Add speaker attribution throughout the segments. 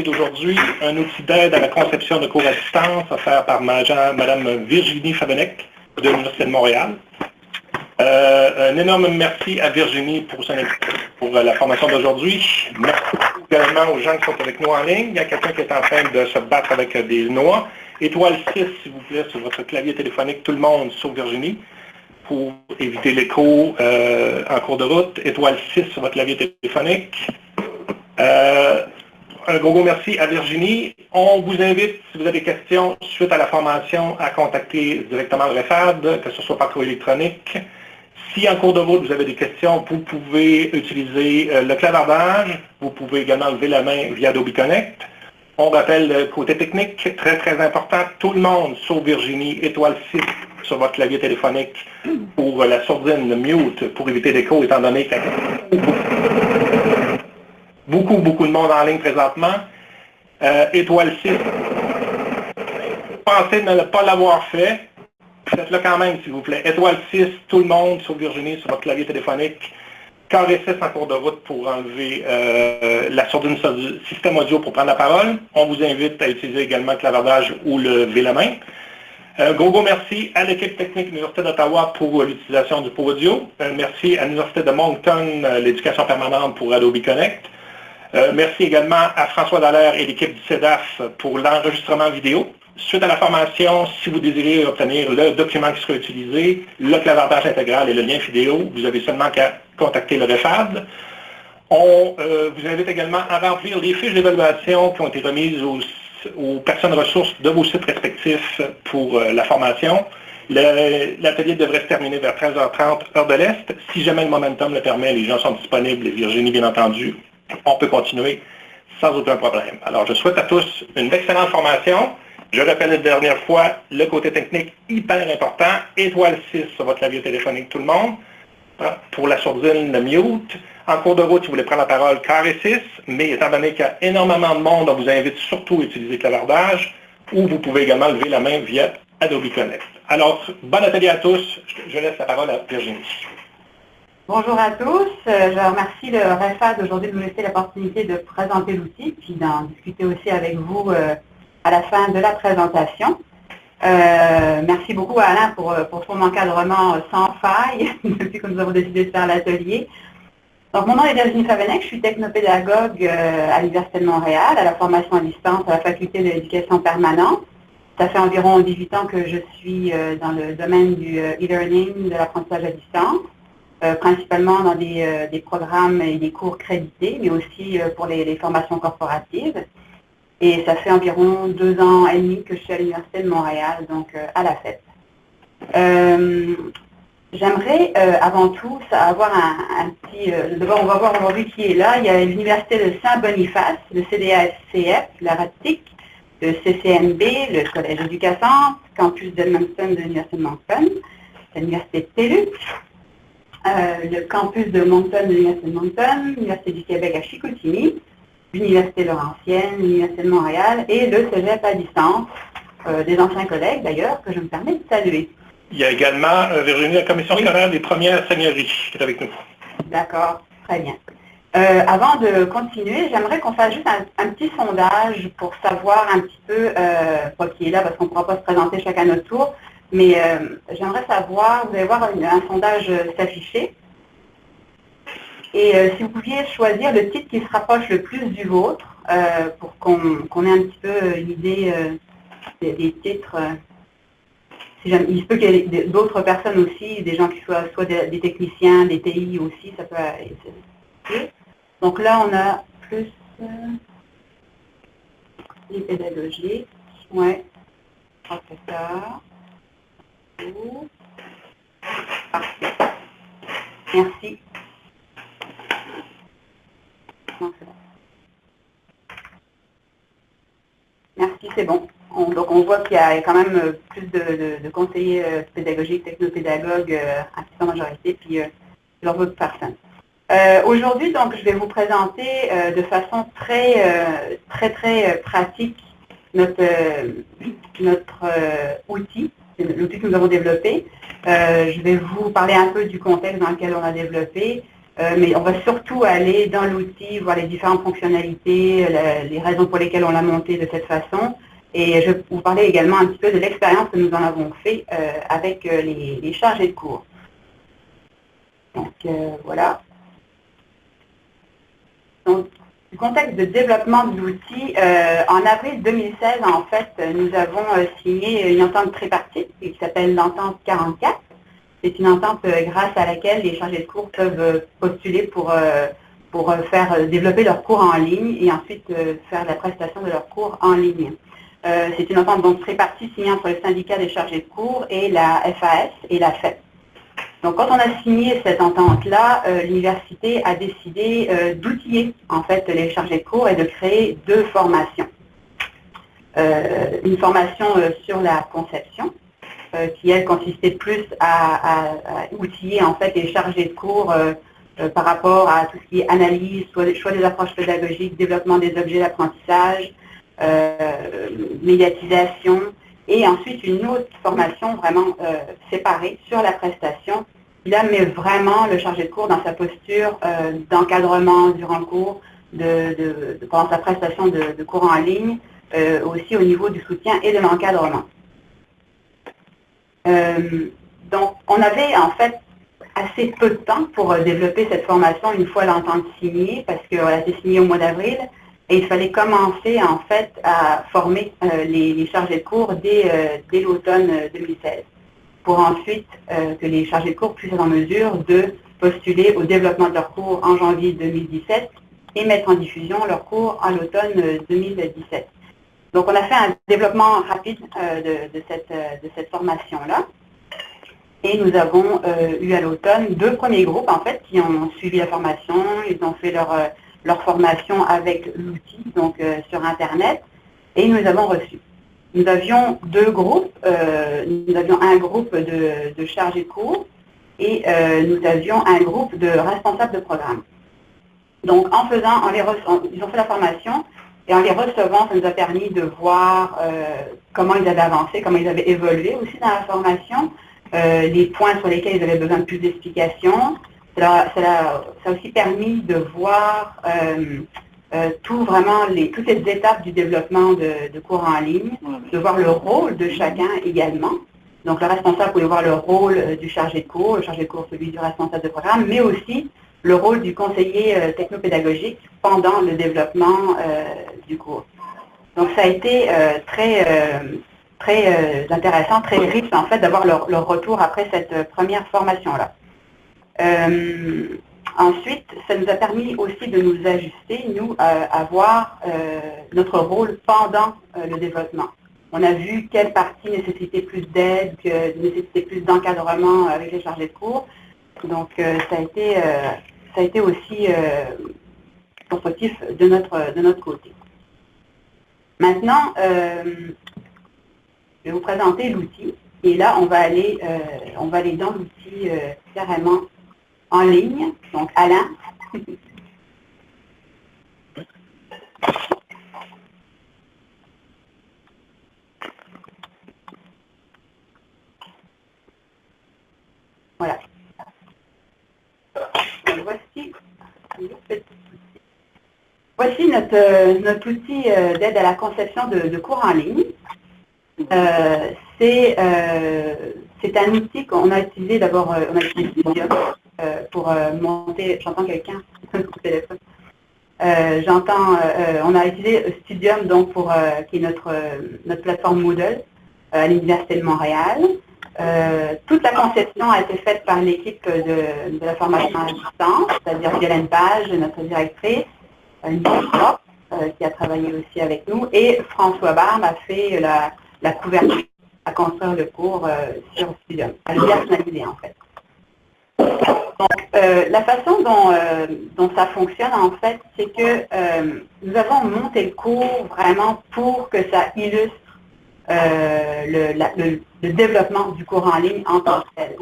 Speaker 1: D'aujourd'hui, un outil d'aide à la conception de cours à distance offert par Mme Virginie Fabenec de l'Université de Montréal. Un énorme merci à Virginie pour la formation d'aujourd'hui. Merci également aux gens qui sont avec nous en ligne. Il y a quelqu'un qui est en train de se battre avec des noix. Étoile 6, s'il vous plaît, sur votre clavier téléphonique, tout le monde, sauf Virginie, pour éviter l'écho en cours de route. Étoile 6 sur votre clavier téléphonique. Un gros merci à Virginie. On vous invite, si vous avez des questions suite à la formation, à contacter directement le REFAD, que ce soit par courrier électronique. Si en cours de route, vous avez des questions, vous pouvez utiliser le clavardage. Vous pouvez également lever la main via Adobe Connect. On rappelle le côté technique, très très important. Tout le monde, sauf Virginie, étoile 6 sur votre clavier téléphonique pour la sourdine, le mute, pour éviter l'écho, étant donné que beaucoup de monde en ligne présentement. Étoile 6. Pensez de ne pas l'avoir fait. Faites-le quand même, s'il vous plaît. Étoile 6, tout le monde, sauf Virginie, sur votre clavier téléphonique. Carré 6 en cours de route pour enlever la sourdine du système audio pour prendre la parole. On vous invite à utiliser également le clavardage ou lever la main. Gros merci à l'équipe technique de l'Université d'Ottawa pour l'utilisation du pot audio. Merci à l'Université de Moncton, l'éducation permanente pour Adobe Connect. Merci également à François Dallaire et l'équipe du CEDAF pour l'enregistrement vidéo. Suite à la formation, si vous désirez obtenir le document qui sera utilisé, le clavardage intégral et le lien vidéo, vous avez seulement qu'à contacter le REFAD. On vous invite également à remplir les fiches d'évaluation qui ont été remises aux personnes ressources de vos sites respectifs pour la formation. L'atelier devrait se terminer vers 13h30, heure de l'Est. Si jamais le momentum le permet, les gens sont disponibles et Virginie, bien entendu, on peut continuer sans aucun problème. Alors, je souhaite à tous une excellente formation. Je rappelle la dernière fois, le côté technique hyper important. Étoile 6 sur votre clavier téléphonique, tout le monde. Pour la sourdine, le mute. En cours de route, si vous voulez prendre la parole, carré 6. Mais étant donné qu'il y a énormément de monde, on vous invite surtout à utiliser le clavardage. Ou vous pouvez également lever la main via Adobe Connect. Alors, bon atelier à tous. Je laisse la parole à Virginie.
Speaker 2: Bonjour à tous, je remercie le REFAD aujourd'hui de nous laisser l'opportunité de présenter l'outil, puis d'en discuter aussi avec vous à la fin de la présentation. Merci beaucoup à Alain pour son encadrement sans faille depuis que nous avons décidé de faire l'atelier. Donc, mon nom est Virginie Fabenec, je suis technopédagogue à l'Université de Montréal, à la formation à distance à la Faculté de l'éducation permanente. Ça fait environ 18 ans que je suis dans le domaine du e-learning, de l'apprentissage à distance. Principalement dans des programmes et des cours crédités, mais aussi pour les formations corporatives. Et ça fait environ 2 ans et demi que je suis à l'Université de Montréal, donc à la fête. J'aimerais avant tout avoir un petit... D'abord, on va voir aujourd'hui qui est là. Il y a l'Université de Saint-Boniface, le CDASCF, la RATIC, le CCNB, le Collège éducateur, campus d'Edmundston de l'Université de Moncton, l'Université de TELUS, le campus de Moncton de l'Université de Moncton, l'Université du Québec à Chicoutimi, l'Université Laurentienne, l'Université de Montréal et le Cégep à distance, des anciens collègues d'ailleurs, que je me permets de saluer.
Speaker 1: Il y a également, Virginie, la commission scolaire des premières seigneuries qui est avec nous.
Speaker 2: D'accord, très bien. Avant de continuer, j'aimerais qu'on fasse juste un petit sondage pour savoir un petit peu, pas qui est là parce qu'on ne pourra pas se présenter chacun à notre tour, mais j'aimerais savoir, vous allez voir un sondage s'afficher. Et si vous pouviez choisir le titre qui se rapproche le plus du vôtre, pour qu'on ait un petit peu une idée des titres. Il se peut qu'il y ait d'autres personnes aussi, des gens qui soient soit des techniciens, des TI aussi, ça peut être. Donc là, on a plus les pédagogiques, ouais, professeur. Parfait. Merci. Non, c'est bon. Merci, c'est bon. Donc on voit qu'il y a quand même plus de conseillers pédagogiques, technopédagogues, à petite majorité, puis leur autres personnes. Aujourd'hui, donc, je vais vous présenter de façon très pratique notre outil, l'outil que nous avons développé. Je vais vous parler un peu du contexte dans lequel on l'a développé, mais on va surtout aller dans l'outil, voir les différentes fonctionnalités, les raisons pour lesquelles on l'a monté de cette façon. Et je vais vous parler également un petit peu de l'expérience que nous en avons fait avec les chargés de cours. Donc, voilà. Donc, du contexte de développement de l'outil, en avril 2016, en fait, nous avons signé une entente tripartite qui s'appelle l'entente 44. C'est une entente grâce à laquelle les chargés de cours peuvent postuler pour faire développer leurs cours en ligne et ensuite faire la prestation de leurs cours en ligne. C'est une entente donc tripartite signée entre le syndicat des chargés de cours et la FAS et la FEP. Donc, quand on a signé cette entente-là, l'université a décidé d'outiller en fait les chargés de cours et de créer 2 formations. Une formation sur la conception, qui elle consistait plus à outiller en fait les chargés de cours par rapport à tout ce qui est analyse, choix des approches pédagogiques, développement des objets d'apprentissage, médiatisation, et ensuite une autre formation vraiment séparée sur la prestation, qui là met vraiment le chargé de cours dans sa posture d'encadrement durant le cours, pendant sa prestation de cours en ligne, aussi au niveau du soutien et de l'encadrement. Donc, on avait en fait assez peu de temps pour développer cette formation une fois l'entente signée, parce qu'elle a été signée au mois d'avril, et il fallait commencer en fait à former les chargés de cours dès l'automne 2016, pour ensuite que les chargés de cours puissent être en mesure de postuler au développement de leurs cours en janvier 2017 et mettre en diffusion leurs cours en l'automne 2017. Donc, on a fait un développement rapide de cette formation-là. Et nous avons eu à l'automne 2 premiers groupes, en fait, qui ont suivi la formation. Ils ont fait leur formation avec l'outil, donc sur Internet, et nous avons reçu. Nous avions 2 groupes. Nous avions un groupe de chargés de cours et nous avions un groupe de responsables de programme. Donc, ils ont fait la formation. Et en les recevant, ça nous a permis de voir comment ils avaient avancé, comment ils avaient évolué aussi dans la formation, les points sur lesquels ils avaient besoin de plus d'explications. Ça a aussi permis de voir toutes les étapes du développement de cours en ligne, de voir le rôle de chacun également. Donc, le responsable pouvait voir le rôle du chargé de cours, le chargé de cours celui du responsable de programme, mais aussi le rôle du conseiller technopédagogique pendant le développement du cours. Donc, ça a été très intéressant, très riche en fait d'avoir leur retour après cette première formation-là. Ensuite, ça nous a permis aussi de nous ajuster, nous, à voir notre rôle pendant le développement. On a vu quelle partie nécessitait plus d'aide, nécessitait plus d'encadrement avec les chargés de cours. Donc, ça a été aussi constructif de notre côté. Maintenant, je vais vous présenter l'outil. Et là, on va aller dans l'outil carrément en ligne. Donc, Alain. Voilà. Voici notre outil d'aide à la conception de cours en ligne. C'est un outil qu'on a utilisé d'abord, on a utilisé Studium pour monter, j'entends quelqu'un au téléphone. On a utilisé Studium donc qui est notre plateforme Moodle à l'Université de Montréal. Toute la conception a été faite par l'équipe de la formation à distance, c'est-à-dire Violaine Page, notre directrice, qui a travaillé aussi avec nous, et François Barbe a fait la couverture à construire le cours sur Studium, à le personnaliser en fait. Donc, la façon dont ça fonctionne en fait, c'est que nous avons monté le cours vraiment pour que ça illustre le développement du cours en ligne en tant que tel.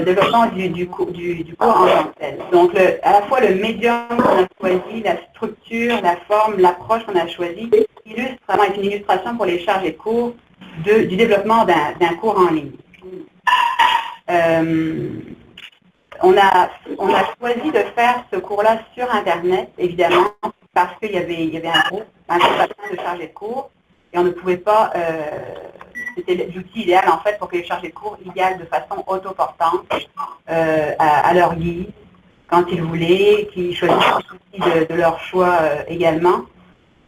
Speaker 2: Développement du cours en tant que tel. Donc, à la fois le médium qu'on a choisi, la structure, la forme, l'approche qu'on a choisie, illustre vraiment, est une illustration pour les chargés de cours du développement d'un cours en ligne. On a choisi de faire ce cours-là sur Internet, évidemment, parce qu'il y avait un groupe de chargés de cours, et on ne pouvait pas, c'était l'outil idéal en fait pour que les chargés de cours y aillent de façon autoportante, à leur guise, quand ils voulaient, qu'ils choisissent l'outil de leur choix également.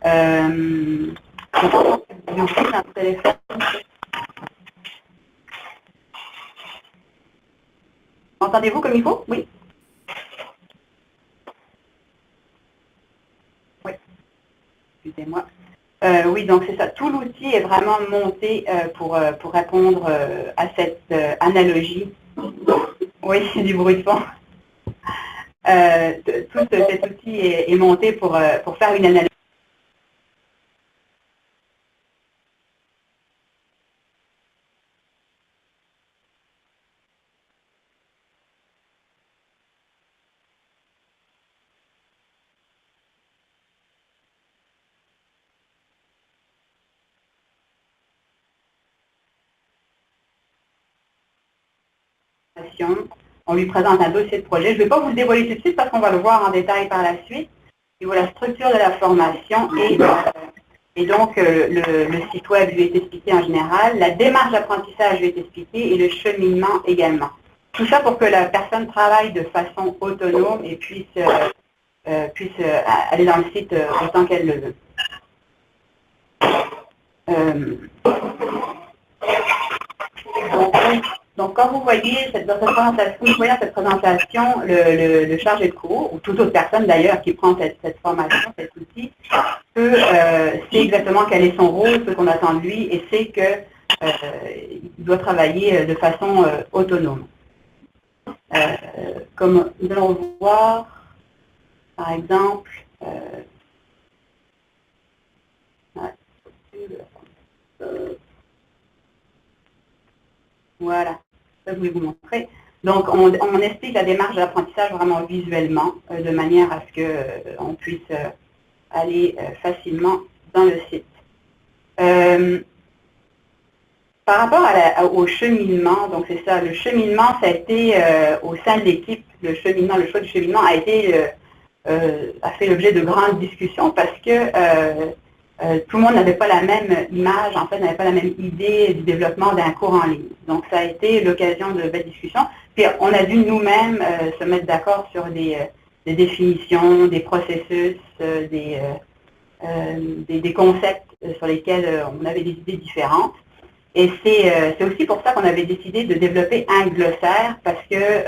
Speaker 2: Je pense que l'outil dans le téléphone. Entendez-vous comme il faut? Oui. Oui. Excusez-moi. Oui, donc c'est ça. Tout l'outil est vraiment monté pour répondre à cette analogie. Oui, c'est du bruit de fond. Tout cet outil est monté pour faire une analogie. On lui présente un dossier de projet. Je ne vais pas vous le dévoiler tout de suite parce qu'on va le voir en détail par la suite. Il voit la structure de la formation et donc le site web lui est expliqué en général, la démarche d'apprentissage lui est expliquée et le cheminement également. Tout ça pour que la personne travaille de façon autonome et puisse aller dans le site autant qu'elle le veut. Donc, quand vous voyez cette présentation, le chargé de cours, ou toute autre personne d'ailleurs qui prend cette formation, cet outil, sait exactement quel est son rôle, ce qu'on attend de lui, et sait qu'il doit travailler de façon autonome. Comme nous allons voir, par exemple, voilà, ça je voulais vous montrer. Donc, on explique la démarche d'apprentissage vraiment visuellement, de manière à ce qu'on puisse aller facilement dans le site. Par rapport au cheminement, donc c'est ça, le cheminement, ça a été au sein de l'équipe, le choix du cheminement a fait l'objet de grandes discussions parce que tout le monde n'avait pas la même image, en fait, n'avait pas la même idée du développement d'un cours en ligne. Donc, ça a été l'occasion de belles discussions. Puis, on a dû nous-mêmes se mettre d'accord sur des définitions, des processus, des concepts sur lesquels on avait des idées différentes. Et c'est aussi pour ça qu'on avait décidé de développer un glossaire, parce que,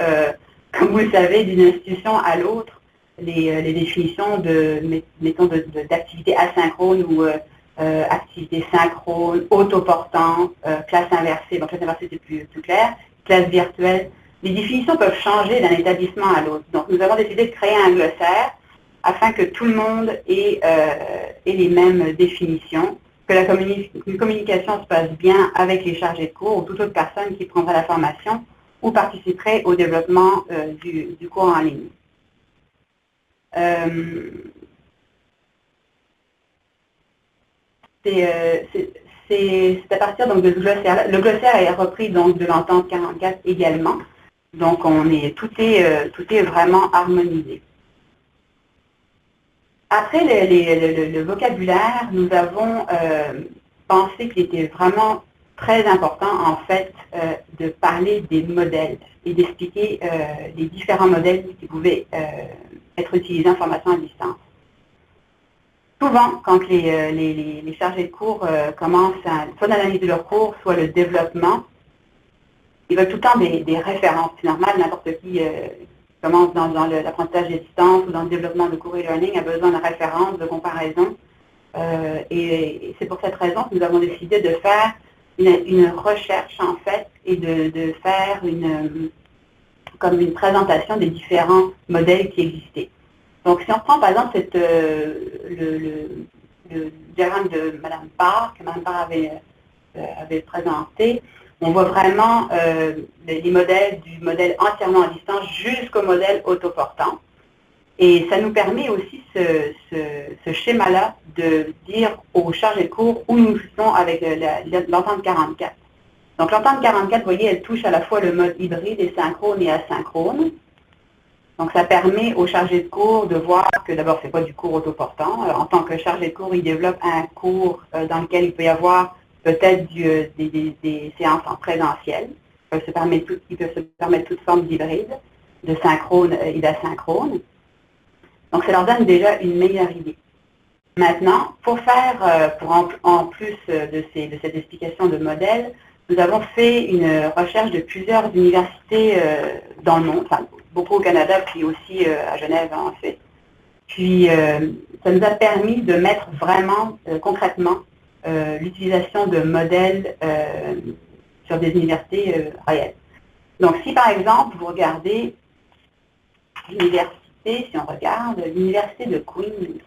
Speaker 2: comme vous le savez, d'une institution à l'autre, les définitions d'activités asynchrones ou activités synchrones, autoportantes, classe inversée, donc classe inversée c'est plus clair, classe virtuelle, les définitions peuvent changer d'un établissement à l'autre. Donc nous avons décidé de créer un glossaire afin que tout le monde ait les mêmes définitions, que la communication se passe bien avec les chargés de cours ou toute autre personne qui prendra la formation ou participerait au développement du cours en ligne. C'est à partir donc, de ce glossaire. Le glossaire est repris donc, de l'entente 44 également. Donc tout est vraiment harmonisé. Après le vocabulaire, nous avons pensé qu'il était vraiment très important en fait de parler des modèles et d'expliquer les différents modèles qui pouvaient être utilisés en formation à distance. Souvent, quand les chargés de cours commencent soit d'analyser leur cours, soit le développement, ils veulent tout le temps des références. C'est normal, n'importe qui commence dans l'apprentissage à distance ou dans le développement de cours e-learning a besoin de références, de comparaison. Et c'est pour cette raison que nous avons décidé de faire une recherche, en fait, et de faire comme une présentation des différents modèles qui existaient. Donc, si on prend par exemple le diagramme de Mme Parr, que Mme Parr avait présenté, on voit vraiment les modèles du modèle entièrement à distance jusqu'au modèle autoportant. Et ça nous permet aussi, ce schéma-là, de dire aux chargés de cours où nous sommes avec l'entente 44. Donc l'entente 44, vous voyez, elle touche à la fois le mode hybride et synchrone et asynchrone. Donc ça permet au chargé de cours de voir que d'abord, ce n'est pas du cours autoportant. En tant que chargé de cours, il développe un cours dans lequel il peut y avoir peut-être des séances en présentiel. Il peut se permettre toute forme d'hybride, de synchrone et d'asynchrone. Donc ça leur donne déjà une meilleure idée. Maintenant, pour faire, en plus de cette explication de modèle, nous avons fait une recherche de plusieurs universités dans le monde, enfin, beaucoup au Canada, puis aussi à Genève ensuite. Puis, ça nous a permis de mettre vraiment, concrètement, l'utilisation de modèles sur des universités réelles. Donc, si par exemple, vous regardez l'université, si on regarde l'université de Queens,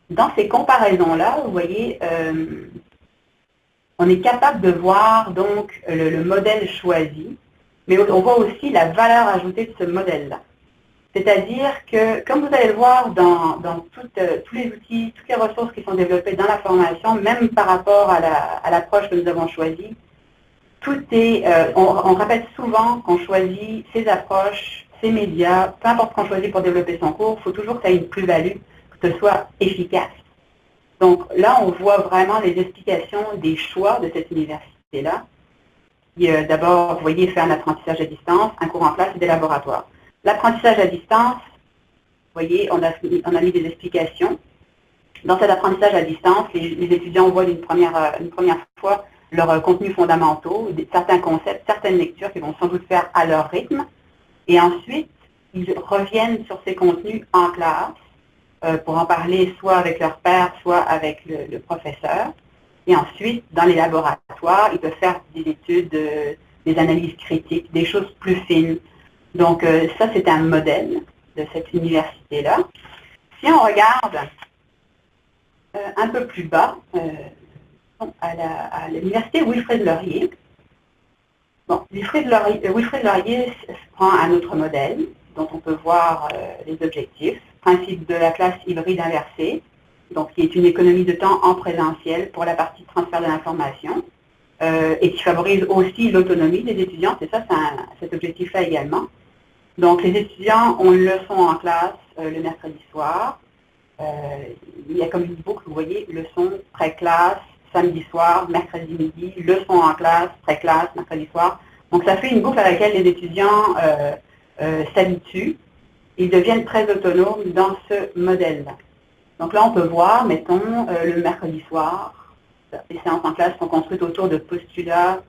Speaker 2: dans ces comparaisons-là, vous voyez, on est capable de voir donc le modèle choisi, mais on voit aussi la valeur ajoutée de ce modèle-là. C'est-à-dire que, comme vous allez le voir dans tous les outils, toutes les ressources qui sont développées dans la formation, même par rapport à l'approche que nous avons choisie, tout est, on répète souvent qu'on choisit ces approches, ces médias, peu importe qu'on choisit pour développer son cours, il faut toujours que ça ait une plus-value, que ce soit efficace. Donc là, on voit vraiment les explications des choix de cette université-là. D'abord, vous voyez, faire un apprentissage à distance, un cours en classe et des laboratoires. L'apprentissage à distance, vous voyez, on a mis des explications. Dans cet apprentissage à distance, les étudiants voient une première fois leurs contenus fondamentaux, certains concepts, certaines lectures qu'ils vont sans doute faire à leur rythme. Et ensuite, ils reviennent sur ces contenus en classe pour en parler soit avec leur père, soit avec le professeur. Et ensuite, dans les laboratoires, ils peuvent faire des études, des analyses critiques, des choses plus fines. Donc ça, c'est un modèle de cette université-là. Si on regarde un peu plus bas, à l'université Wilfrid Laurier, bon, Wilfrid Laurier prend un autre modèle dont on peut voir les objectifs. Principe de la classe hybride inversée, donc qui est une économie de temps en présentiel pour la partie transfert de l'information et qui favorise aussi l'autonomie des étudiants. C'est ça, cet objectif-là également. Donc les étudiants ont une leçon en classe le mercredi soir. Il y a comme une boucle, vous voyez, leçon, pré-classe, samedi soir, mercredi midi, leçon en classe, pré-classe, mercredi soir. Donc ça fait une boucle à laquelle les étudiants s'habituent. Ils deviennent très autonomes dans ce modèle-là. Donc là, on peut voir, mettons, le mercredi soir, les séances en classe sont construites autour de postulats,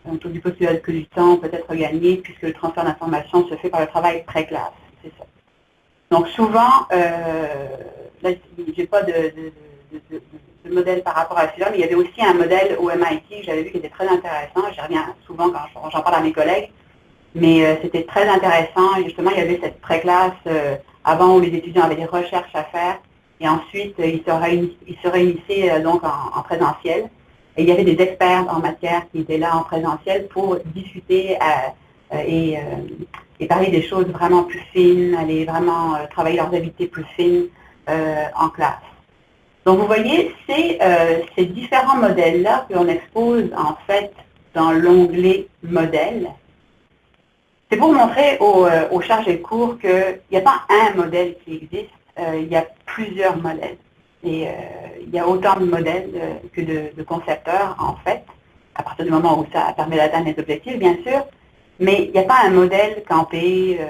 Speaker 2: autour du postulat que du temps peut être gagné, puisque le transfert d'informations se fait par le travail pré-classe. C'est ça. Donc souvent, là, je n'ai pas de modèle par rapport à celui-là, mais il y avait aussi un modèle au MIT que j'avais vu qui était très intéressant. J'y reviens souvent quand j'en parle à mes collègues. Mais c'était très intéressant. Et justement, il y avait cette pré-classe avant où les étudiants avaient des recherches à faire. Et ensuite, ils se réunissaient donc en présentiel. Et il y avait des experts en matière qui étaient là en présentiel pour discuter et parler des choses vraiment plus fines, aller vraiment travailler leurs habiletés plus fines en classe. Donc vous voyez, c'est ces différents modèles-là que l'on expose en fait dans l'onglet modèle. C'est pour montrer aux chargés de cours qu'il n'y a pas un modèle qui existe, il y a plusieurs modèles. Et il y a autant de modèles que de concepteurs, en fait, à partir du moment où ça permet d'atteindre les objectifs, bien sûr. Mais il n'y a pas un modèle campé.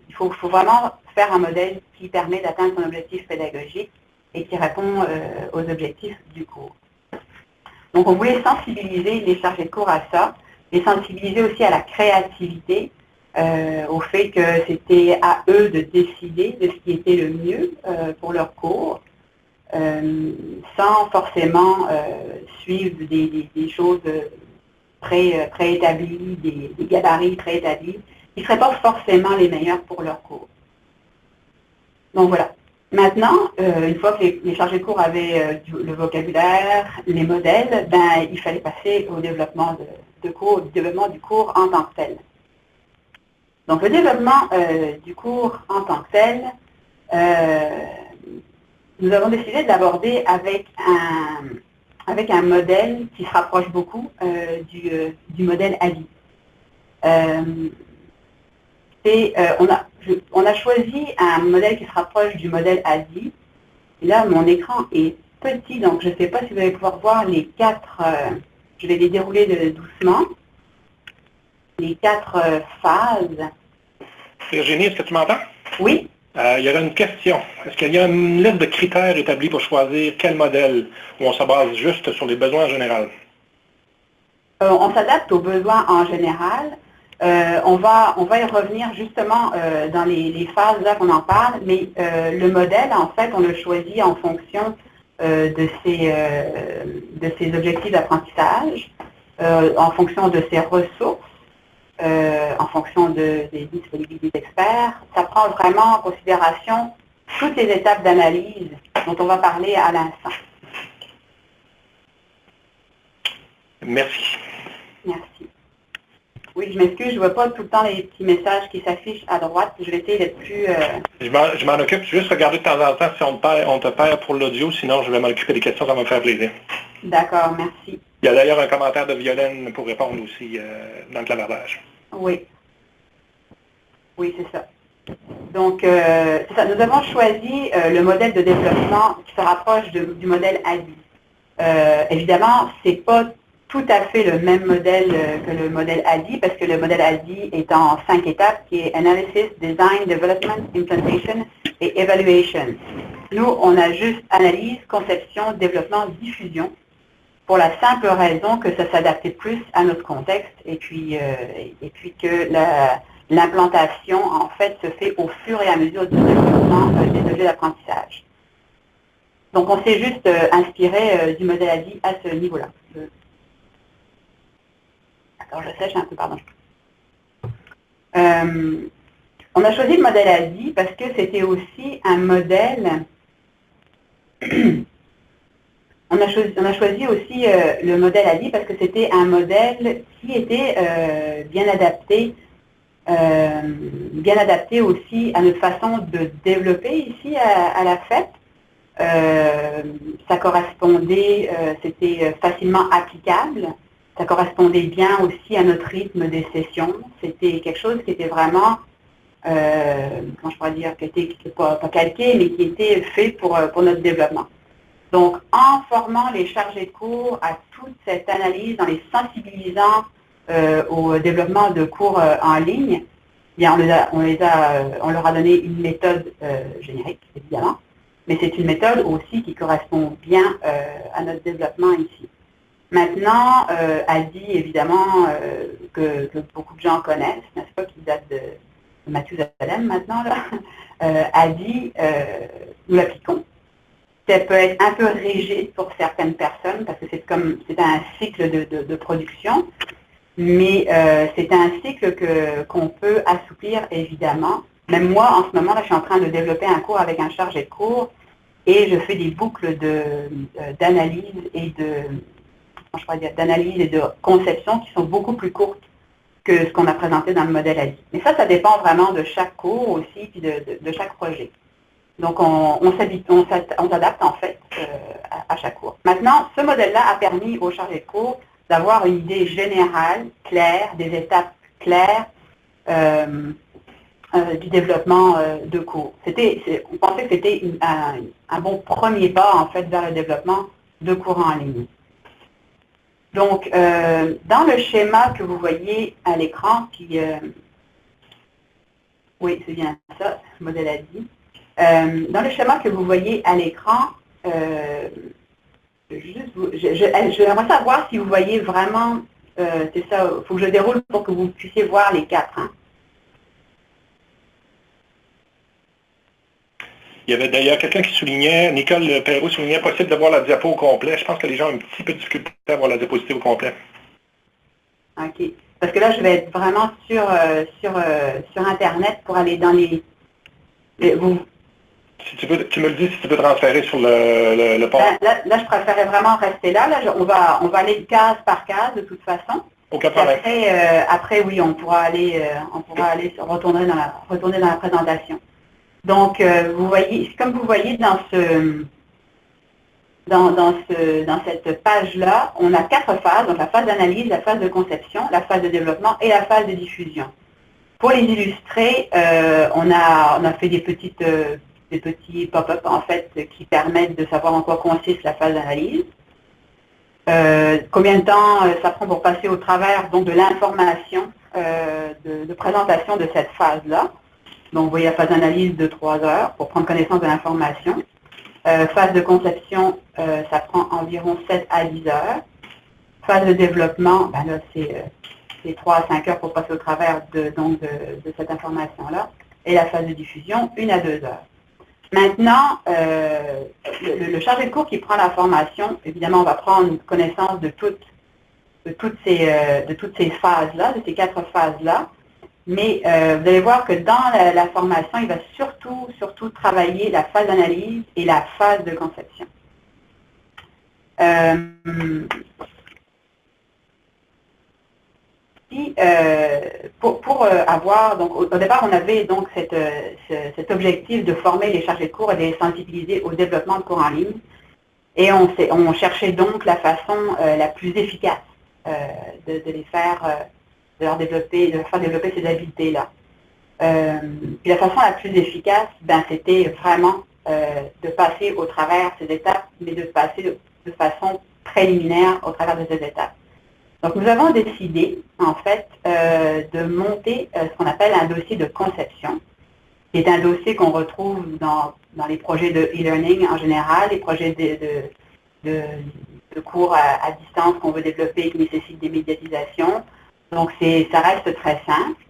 Speaker 2: Il faut vraiment faire un modèle qui permet d'atteindre son objectif pédagogique et qui répond aux objectifs du cours. Donc on voulait sensibiliser les chargés de cours à ça, les sensibiliser aussi à la créativité, au fait que c'était à eux de décider de ce qui était le mieux pour leur cours, sans forcément suivre des choses préétablies, des gabarits préétablis, qui ne seraient pas forcément les meilleurs pour leur cours. Donc voilà. Maintenant, une fois que les chargés de cours avaient le vocabulaire, les modèles, ben, il fallait passer au développement du cours en tant que tel. Donc le développement du cours en tant que tel, nous avons décidé de l'aborder avec avec un modèle qui se rapproche beaucoup du modèle ADI. On a choisi un modèle qui se rapproche du modèle ADI. Et là, mon écran est petit, donc je ne sais pas si vous allez pouvoir voir les quatre, je vais les dérouler doucement, les quatre phases.
Speaker 1: Virginie, est-ce que tu m'entends?
Speaker 2: Oui.
Speaker 1: Il y aurait une question. Est-ce qu'il y a une liste de critères établis pour choisir quel modèle ou on se base juste sur les besoins en général?
Speaker 2: On s'adapte aux besoins en général. On va y revenir justement dans les phases là qu'on en parle, mais le modèle, en fait, on le choisit en fonction de ses objectifs d'apprentissage, en fonction de ses ressources, en fonction des disponibilités d'experts. Ça prend vraiment en considération toutes les étapes d'analyse dont on va parler à l'instant.
Speaker 1: Merci.
Speaker 2: Merci. Oui, je m'excuse, je ne vois pas tout le temps les petits messages qui s'affichent à droite. Je vais essayer d'être plus...
Speaker 1: Je m'en occupe. Juste regarder de temps en temps si on te perd pour l'audio, sinon je vais m'occuper des questions, ça va me faire plaisir.
Speaker 2: D'accord, merci.
Speaker 1: Il y a d'ailleurs un commentaire de Violaine pour répondre aussi dans le clavardage.
Speaker 2: Oui. Oui, c'est ça. Donc, c'est ça. Nous avons choisi le modèle de développement qui se rapproche du modèle ADI. Évidemment, ce n'est pas tout à fait le même modèle que le modèle ADI, parce que le modèle ADI est en 5 étapes, qui est Analysis, Design, Development, Implementation et Evaluation. Nous, on a juste Analyse, Conception, Développement, Diffusion, pour la simple raison que ça s'adaptait plus à notre contexte, et puis que l'implantation, en fait, se fait au fur et à mesure du développement des objets d'apprentissage. Donc, on s'est juste inspiré du modèle ADI à ce niveau-là. D'accord, je sèche un peu, pardon. On a choisi le modèle ADI parce que c'était aussi un modèle... on a choisi aussi le modèle ADI parce que c'était un modèle qui était bien adapté aussi à notre façon de développer ici à la FEP. Ça correspondait, c'était facilement applicable. Ça correspondait bien aussi à notre rythme des sessions. C'était quelque chose qui était vraiment, comment je pourrais dire, qui était pas calqué, mais qui était fait pour notre développement. Donc, en formant les chargés de cours à toute cette analyse, en les sensibilisant au développement de cours en ligne, bien, on leur a donné une méthode générique, évidemment, mais c'est une méthode aussi qui correspond bien à notre développement ici. Maintenant, ADI, évidemment, que beaucoup de gens connaissent, n'est-ce pas, qui date de Mathusalem maintenant, là. ADI, nous l'appliquons. Ça peut être un peu rigide pour certaines personnes parce que c'est un cycle de production, mais c'est un cycle qu'on peut assouplir évidemment. Même moi, en ce moment, là, je suis en train de développer un cours avec un chargé de cours et je fais des boucles d'analyse et de conception qui sont beaucoup plus courtes que ce qu'on a présenté dans le modèle ADI. Mais ça dépend vraiment de chaque cours aussi, puis de chaque projet. Donc, on s'adapte en fait à chaque cours. Maintenant, ce modèle-là a permis aux chargés de cours d'avoir une idée générale, claire, des étapes claires du développement de cours. On pensait que c'était un bon premier pas en fait vers le développement de cours en ligne. Donc, dans le schéma que vous voyez à l'écran, oui, c'est bien ça, modèle ADI. Dans le schéma que vous voyez à l'écran, j'aimerais savoir si vous voyez vraiment, c'est ça, il faut que je déroule pour que vous puissiez voir les quatre. Hein.
Speaker 1: Il y avait d'ailleurs quelqu'un qui soulignait, Nicole Perrault soulignait, possible de voir la diapo au complet. Je pense que les gens ont un petit peu de difficulté à voir la diapositive au complet.
Speaker 2: OK. Parce que là, je vais être vraiment sur Internet pour aller dans les...
Speaker 1: Si tu me le dis si tu peux transférer sur le pont.
Speaker 2: Là, je préférais vraiment rester là. On va aller case par case de toute façon.
Speaker 1: Aucun problème.
Speaker 2: Après, oui, on pourra aller retourner dans la présentation. Donc, vous voyez, comme vous voyez dans dans cette page-là, on a 4 phases, donc la phase d'analyse, la phase de conception, la phase de développement et la phase de diffusion. Pour les illustrer, on a fait des petits pop-up en fait qui permettent de savoir en quoi consiste la phase d'analyse. Combien de temps ça prend pour passer au travers donc, de l'information de présentation de cette phase-là. Donc vous voyez la phase d'analyse de 3 heures pour prendre connaissance de l'information. Phase de conception, ça prend environ 7 à 10 heures. Phase de développement, ben là c'est 3 à 5 heures pour passer au travers de cette information-là. Et la phase de diffusion, 1 à 2 heures. Maintenant, le chargé de cours qui prend la formation, évidemment, on va prendre connaissance de toutes ces phases-là, de ces 4 phases-là. Mais vous allez voir que dans la formation, il va surtout travailler la phase d'analyse et la phase de conception. Pour avoir, donc au départ, on avait donc cet objectif de former les chargés de cours et de les sensibiliser au développement de cours en ligne. Et on cherchait donc la façon la plus efficace de les faire, de leur faire développer ces habiletés-là. Puis la façon la plus efficace, ben, c'était vraiment de passer au travers ces étapes, mais de passer de façon préliminaire au travers de ces étapes. Donc nous avons décidé, en fait, de monter ce qu'on appelle un dossier de conception, qui est un dossier qu'on retrouve dans les projets de e-learning en général, les projets de cours à distance qu'on veut développer et qui nécessitent des médiatisations. Donc ça reste très simple.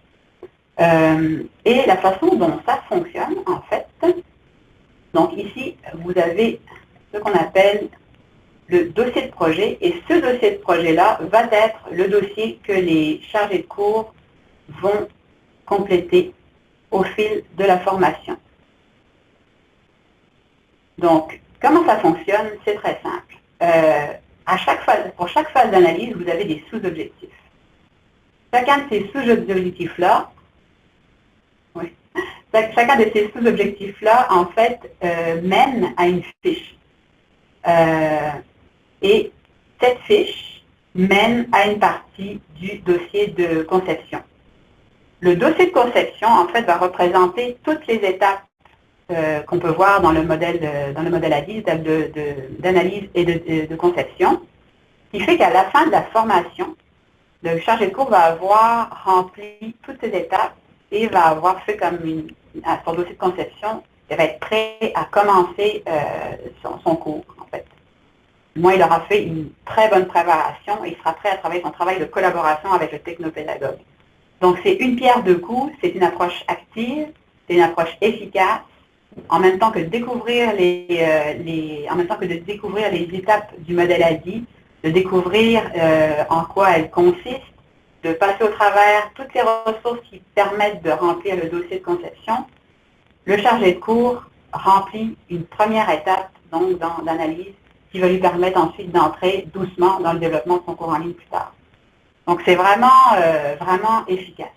Speaker 2: Et la façon dont ça fonctionne, en fait, donc ici, vous avez ce qu'on appelle le dossier de projet, et ce dossier de projet-là va être le dossier que les chargés de cours vont compléter au fil de la formation. Donc, comment ça fonctionne? C'est très simple. Pour chaque phase d'analyse, vous avez des sous-objectifs. Chacun de ces sous-objectifs-là, en fait, mène à une fiche. Et cette fiche mène à une partie du dossier de conception. Le dossier de conception, en fait, va représenter toutes les étapes qu'on peut voir dans le modèle ADI, étapes d'analyse et de conception, qui fait qu'à la fin de la formation, le chargé de cours va avoir rempli toutes ces étapes et va avoir fait comme son dossier de conception, il va être prêt à commencer son cours, en fait. Moi, il aura fait une très bonne préparation et il sera prêt à travailler son travail de collaboration avec le technopédagogue. Donc, c'est une pierre deux coups, c'est une approche active, c'est une approche efficace, en même temps que de découvrir les étapes du modèle ADI, de découvrir en quoi elles consistent, de passer au travers toutes les ressources qui permettent de remplir le dossier de conception. Le chargé de cours remplit une première étape donc d'analyse qui va lui permettre ensuite d'entrer doucement dans le développement de son cours en ligne plus tard. Donc c'est vraiment efficace.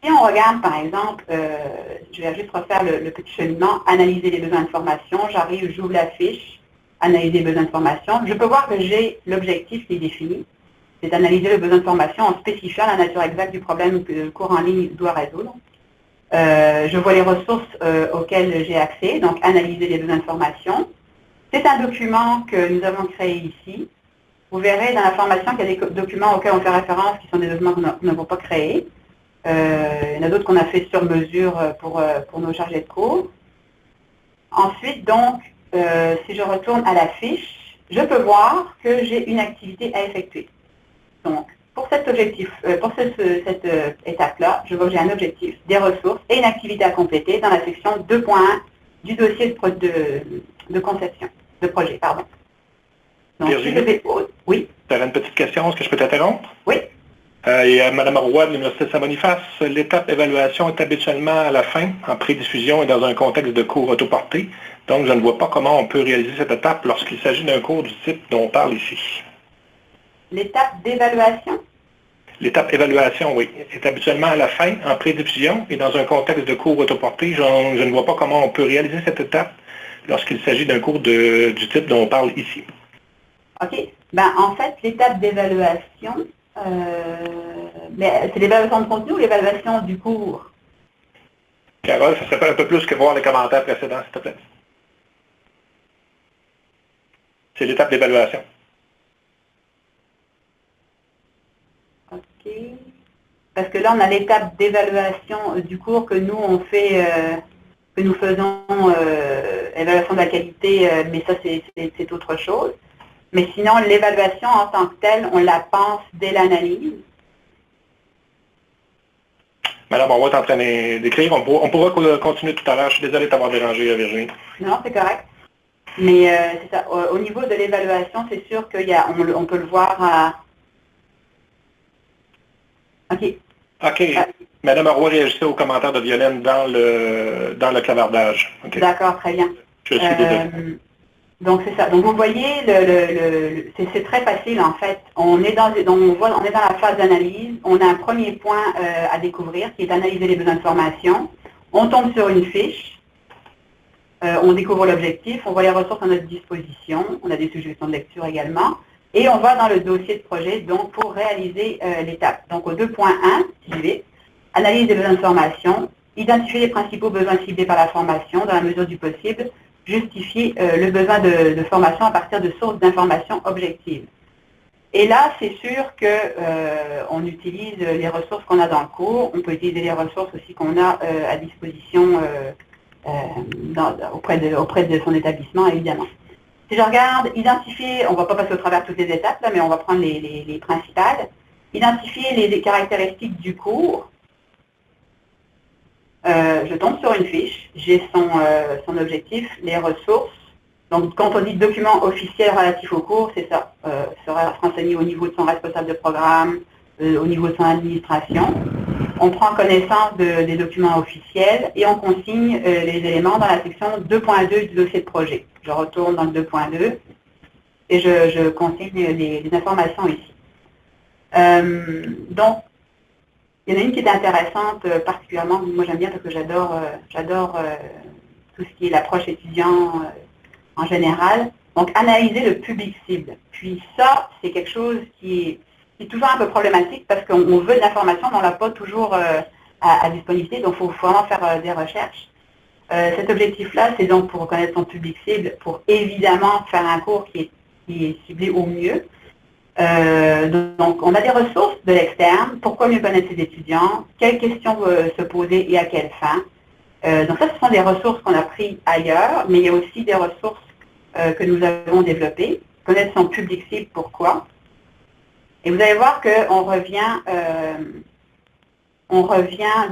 Speaker 2: Si on regarde par exemple, je vais juste refaire le petit cheminement, analyser les besoins de formation, j'arrive, j'ouvre la fiche, analyser les besoins de formation, je peux voir que j'ai l'objectif qui est défini, c'est d'analyser le besoin de formation en spécifiant la nature exacte du problème que le cours en ligne doit résoudre. Je vois les ressources auxquelles j'ai accès, donc analyser les besoins de formation. C'est un document que nous avons créé ici. Vous verrez dans la formation qu'il y a des documents auxquels on fait référence qui sont des documents que nous n'avons pas créés. Il y en a d'autres qu'on a fait sur mesure pour nos chargés de cours. Ensuite, donc, si je retourne à la fiche, je peux voir que j'ai une activité à effectuer. Donc, pour cet objectif, cette étape-là, je vois que j'ai un objectif, des ressources et une activité à compléter dans la section 2.1 du dossier de conception, de projet, pardon. Donc,
Speaker 1: Virginie,
Speaker 2: oui.
Speaker 1: tu avais une petite question, est-ce que je peux t'interrompre?
Speaker 2: Oui.
Speaker 1: Et Mme Roy de l'Université de Saint-Boniface, l'étape évaluation est habituellement à la fin, en prédiffusion et dans un contexte de cours autoporté. Donc, je ne vois pas comment on peut réaliser cette étape lorsqu'il s'agit d'un cours du type dont on parle ici.
Speaker 2: L'étape d'évaluation?
Speaker 1: L'étape évaluation, oui, est habituellement à la fin, en prédiffusion et dans un contexte de cours autoporté. Je ne vois pas comment on peut réaliser cette étape lorsqu'il s'agit d'un cours du type dont on parle ici.
Speaker 2: OK. Ben, en fait, l'étape d'évaluation, mais c'est l'évaluation de contenu ou l'évaluation du cours?
Speaker 1: Carole, ça serait un peu plus que voir les commentaires précédents, s'il te plaît. C'est l'étape d'évaluation.
Speaker 2: OK. Parce que là, on a l'étape d'évaluation du cours que nous, on fait, que nous faisons évaluation de la qualité, mais ça, c'est autre chose. Mais sinon, l'évaluation en tant que telle, on la pense dès l'analyse.
Speaker 1: Madame, on va être en train d'écrire. On pourra continuer tout à l'heure. Je suis désolé de t'avoir dérangé, Virginie.
Speaker 2: Non, c'est correct. Mais c'est ça. Au niveau de l'évaluation, c'est sûr qu'on peut le voir à... OK.
Speaker 1: OK. Madame Roy réagissait aux commentaires de Violaine dans le clavardage. Okay.
Speaker 2: D'accord, très bien.
Speaker 1: Je suis désolé.
Speaker 2: Donc c'est ça. Donc vous voyez, c'est très facile en fait. On est dans la phase d'analyse. On a un premier point à découvrir qui est d'analyser les besoins de formation. On tombe sur une fiche. On découvre l'objectif. On voit les ressources à notre disposition. On a des suggestions de lecture également. Et on va dans le dossier de projet donc pour réaliser l'étape. Donc au 2.1, si je vais, analyse des besoins de formation, identifier les principaux besoins ciblés par la formation dans la mesure du possible, justifier le besoin de formation à partir de sources d'informations objectives. Et là, c'est sûr qu'on utilise les ressources qu'on a dans le cours. On peut utiliser les ressources aussi qu'on a à disposition auprès de son établissement, évidemment. Si je regarde, identifier, on ne va pas passer au travers toutes les étapes, là, mais on va prendre les principales. Identifier les caractéristiques du cours. Je tombe sur une fiche, j'ai son objectif, les ressources. Donc, quand on dit document officiel relatif au cours, c'est ça. Sera renseigné au niveau de son responsable de programme, au niveau de son administration. On prend connaissance des documents officiels et on consigne les éléments dans la section 2.2 du dossier de projet. Je retourne dans le 2.2 et je consigne les informations ici. Donc, il y en a une qui est intéressante particulièrement, moi j'aime bien parce que j'adore tout ce qui est l'approche étudiant en général. Donc, analyser le public cible. Puis ça, c'est quelque chose qui est toujours un peu problématique parce qu'on veut de l'information, mais on ne l'a pas toujours à disponibilité, donc il faut vraiment faire des recherches. Cet objectif-là, c'est donc pour reconnaître son public cible, pour évidemment faire un cours qui est ciblé au mieux. Donc, on a des ressources de l'externe. Pourquoi mieux connaître ses étudiants? Quelles questions se poser et à quelle fin? Donc ça, ce sont des ressources qu'on a prises ailleurs, mais il y a aussi des ressources que nous avons développées. Connaître son public cible, pourquoi? Et vous allez voir qu'on revient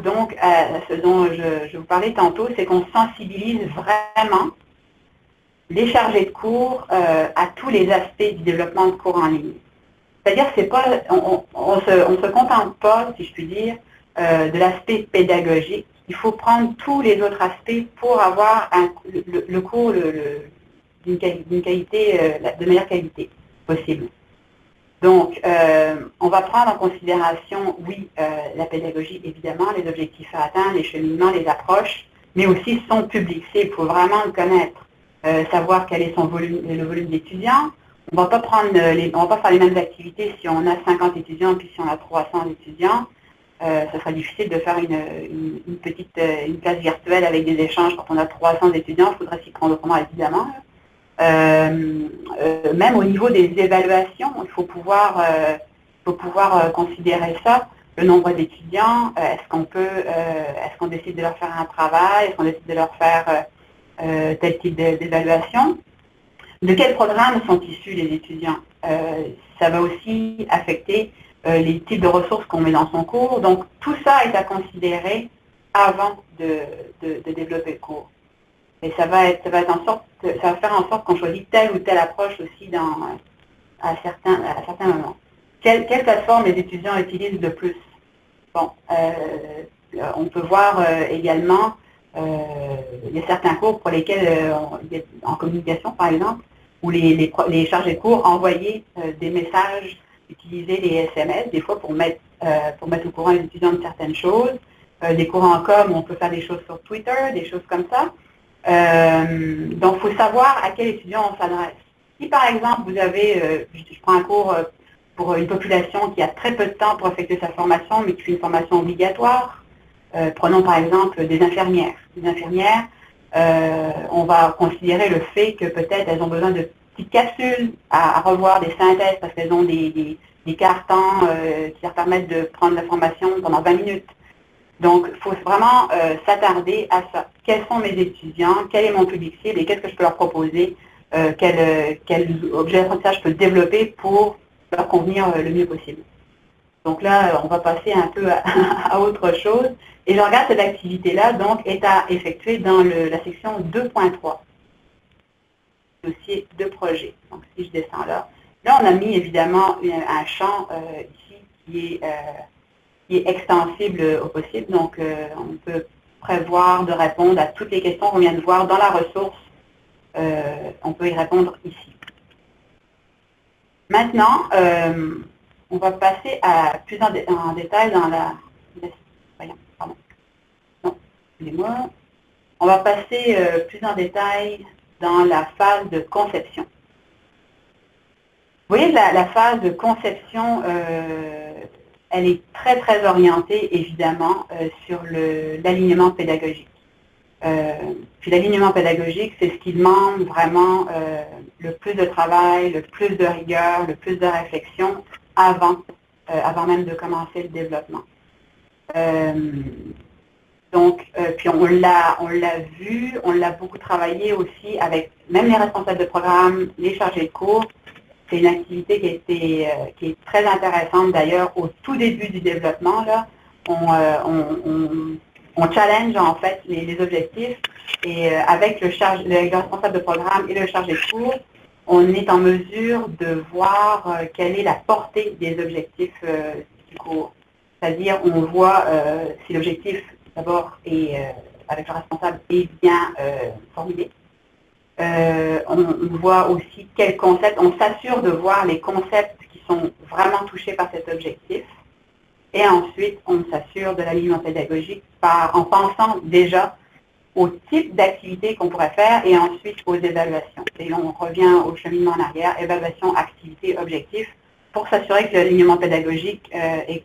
Speaker 2: donc à ce dont je vous parlais tantôt, c'est qu'on sensibilise vraiment les chargés de cours à tous les aspects du développement de cours en ligne. C'est-à-dire qu'on ne se contente pas, si je puis dire, de l'aspect pédagogique. Il faut prendre tous les autres aspects pour avoir le cours d'une qualité, de meilleure qualité possible. Donc, on va prendre en considération, oui, la pédagogie, évidemment, les objectifs à atteindre, les cheminements, les approches, mais aussi son public cible. Il faut vraiment le connaître, savoir quel est le volume d'étudiants. On ne va pas faire les mêmes activités si on a 50 étudiants puis si on a 300 étudiants. Ce sera difficile de faire une classe virtuelle avec des échanges quand on a 300 étudiants. Il faudrait s'y prendre autrement, évidemment. Même au niveau des évaluations, il faut pouvoir considérer ça. Le nombre d'étudiants, est-ce qu'on décide de leur faire un travail, est-ce qu'on décide de leur faire tel type d'évaluation? De quel programme sont issus les étudiants? Ça va aussi affecter les types de ressources qu'on met dans son cours. Donc, tout ça est à considérer avant de développer le cours. Et ça va faire en sorte qu'on choisit telle ou telle approche aussi à certains moments. Quelle plateforme les étudiants utilisent le plus? Bon, on peut voir également, il y a certains cours pour lesquels, en communication par exemple, où les chargés de cours envoyaient des messages, utilisaient les SMS, des fois pour mettre au courant les étudiants de certaines choses. Des cours en com, on peut faire des choses sur Twitter, des choses comme ça. Donc, il faut savoir à quel étudiant on s'adresse. Si par exemple, vous avez, je prends un cours pour une population qui a très peu de temps pour effectuer sa formation, mais qui fait une formation obligatoire, prenons par exemple des infirmières. Les infirmières, on va considérer le fait que peut-être elles ont besoin de petites capsules à revoir, des synthèses, parce qu'elles ont des cartons qui leur permettent de prendre la formation pendant 20 minutes. Donc, il faut vraiment s'attarder à ça. Quels sont mes étudiants, quel est mon public cible et qu'est-ce que je peux leur proposer, quel objet d'apprentissage je peux développer pour leur convenir le mieux possible. Donc là, on va passer un peu à autre chose. Et je regarde cette activité-là, donc, est à effectuer dans la section 2.3, dossier de projet. Donc, si je descends là, on a mis évidemment un champ ici qui est extensible au possible. Donc, on peut prévoir de répondre à toutes les questions qu'on vient de voir dans la ressource. On peut y répondre ici. Maintenant, on va passer plus en détail dans la... Voyons, pardon. Non, excusez-moi. On va passer plus en détail dans la phase de conception. Vous voyez, la phase de conception, elle est très, très orientée, évidemment, sur l'alignement pédagogique. Puis l'alignement pédagogique, c'est ce qui demande vraiment le plus de travail, le plus de rigueur, le plus de réflexion avant même de commencer le développement. Donc, puis on l'a vu, on l'a beaucoup travaillé aussi avec même les responsables de programme, les chargés de cours. C'est une activité qui est très intéressante d'ailleurs au tout début du développement. Là, on challenge en fait les objectifs et avec le responsable de programme et le chargé de cours, on est en mesure de voir quelle est la portée des objectifs du cours. C'est-à-dire, on voit si l'objectif, d'abord, avec le responsable, est bien formulé. On voit aussi quels concepts, on s'assure de voir les concepts qui sont vraiment touchés par cet objectif. Et ensuite, on s'assure de l'alignement pédagogique en pensant déjà au type d'activité qu'on pourrait faire et ensuite aux évaluations. Et on revient au cheminement en arrière, évaluation, activité, objectif, pour s'assurer que l'alignement pédagogique est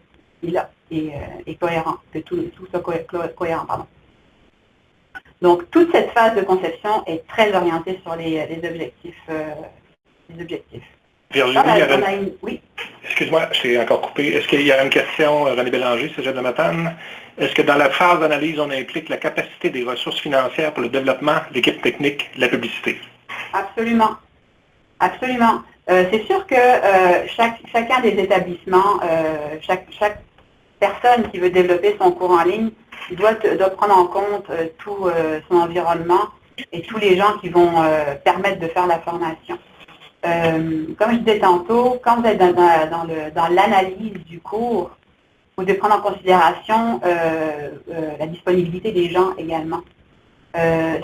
Speaker 2: cohérent, que tout soit cohérent. Pardon. Donc, toute cette phase de conception est très orientée sur les objectifs.
Speaker 1: Virginie,
Speaker 2: oui.
Speaker 1: Excuse-moi, je t'ai encore coupé. Est-ce qu'il y a une question, René Bélanger, Cégep de Matane? Est-ce que dans la phase d'analyse, on implique la capacité des ressources financières pour le développement, l'équipe technique, la publicité?
Speaker 2: Absolument. Absolument. C'est sûr que chacun des établissements, chaque personne qui veut développer son cours en ligne, doit prendre en compte tout son environnement et tous les gens qui vont permettre de faire la formation. Comme je disais tantôt, quand vous êtes dans l'analyse du cours, vous devez prendre en considération la disponibilité des gens également.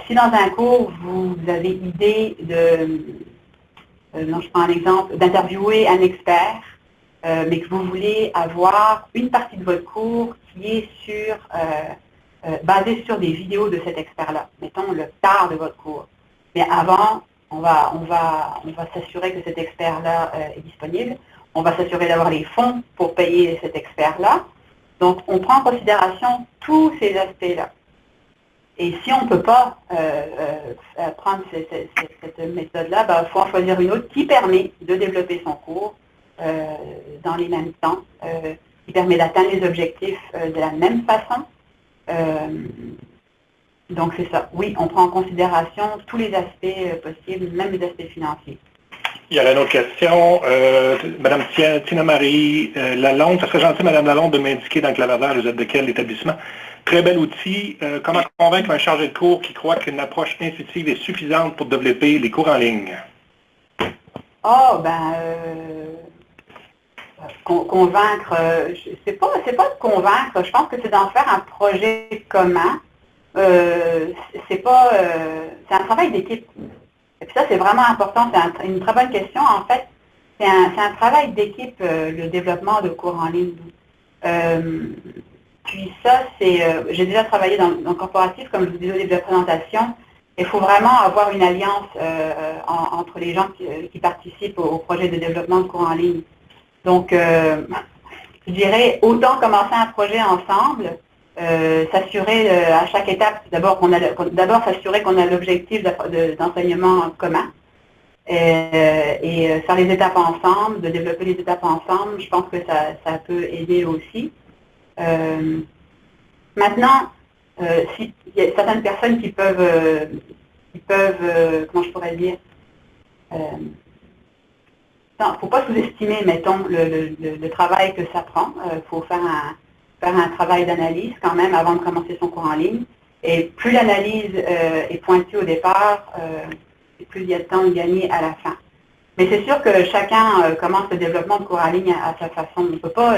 Speaker 2: Si dans un cours, vous avez idée je prends un exemple, d'interviewer un expert, mais que vous voulez avoir une partie de votre cours qui est basée sur des vidéos de cet expert-là, mettons le quart de votre cours. Mais avant, on va s'assurer que cet expert-là est disponible. On va s'assurer d'avoir les fonds pour payer cet expert-là. Donc, on prend en considération tous ces aspects-là. Et si on ne peut pas prendre cette méthode-là, il faut en choisir une autre qui permet de développer son cours dans les mêmes temps, qui permet d'atteindre les objectifs de la même façon. Donc c'est ça. Oui, on prend en considération tous les aspects possibles, même les aspects financiers.
Speaker 1: Il y a une autre question. Madame Tina-Marie Lalonde, ça serait gentil, Madame Lalonde, de m'indiquer dans le clavardage, vous êtes de quel établissement? Très bel outil. Comment convaincre un chargé de cours qui croit qu'une approche intuitive est suffisante pour développer les cours en ligne?
Speaker 2: Convaincre, c'est pas de convaincre, je pense que c'est d'en faire un projet commun. C'est un travail d'équipe. Et puis ça, c'est vraiment important, c'est une très bonne question. En fait, c'est un travail d'équipe, le développement de cours en ligne. Puis ça, j'ai déjà travaillé dans le corporatif, comme je vous disais au début de la présentation, Il faut vraiment avoir une alliance entre les gens qui participent au projet de développement de cours en ligne. Donc, je dirais, autant commencer un projet ensemble, s'assurer à chaque étape, d'abord s'assurer qu'on a l'objectif d'enseignement commun, et faire les étapes ensemble, de développer les étapes ensemble, je pense que ça peut aider aussi. Maintenant, il y a certaines personnes qui peuvent comment je pourrais dire, il ne faut pas sous-estimer, mettons, le travail que ça prend. Il faut faire un travail d'analyse quand même avant de commencer son cours en ligne. Et plus l'analyse est pointue au départ, et plus il y a de temps de gagner à la fin. Mais c'est sûr que chacun commence le développement de cours en ligne à sa façon. On ne peut pas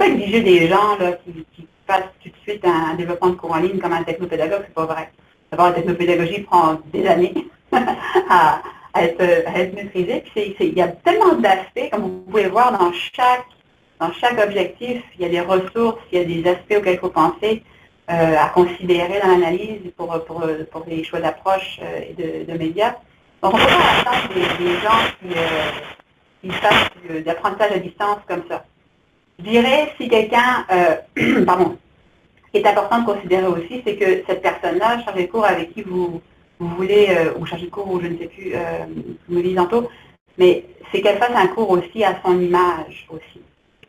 Speaker 2: exiger des gens là, qui fassent tout de suite un développement de cours en ligne comme un technopédagogue, c'est pas vrai. D'abord, la technopédagogie prend des années à être maîtrisée. Puis il y a tellement d'aspects, comme vous pouvez voir dans chaque objectif, il y a des ressources, il y a des aspects auxquels il faut penser, à considérer dans l'analyse pour les choix d'approche et de médias. Donc, on ne peut pas attendre des gens qui fassent d'apprentissage à distance comme ça. Je dirais, si quelqu'un, pardon, ce qui est important de considérer aussi, c'est que cette personne-là, chargée de cours avec qui vous voulez, ou chargée de cours, ou je ne sais plus, vous me dites tantôt, mais c'est qu'elle fasse un cours aussi à son image aussi.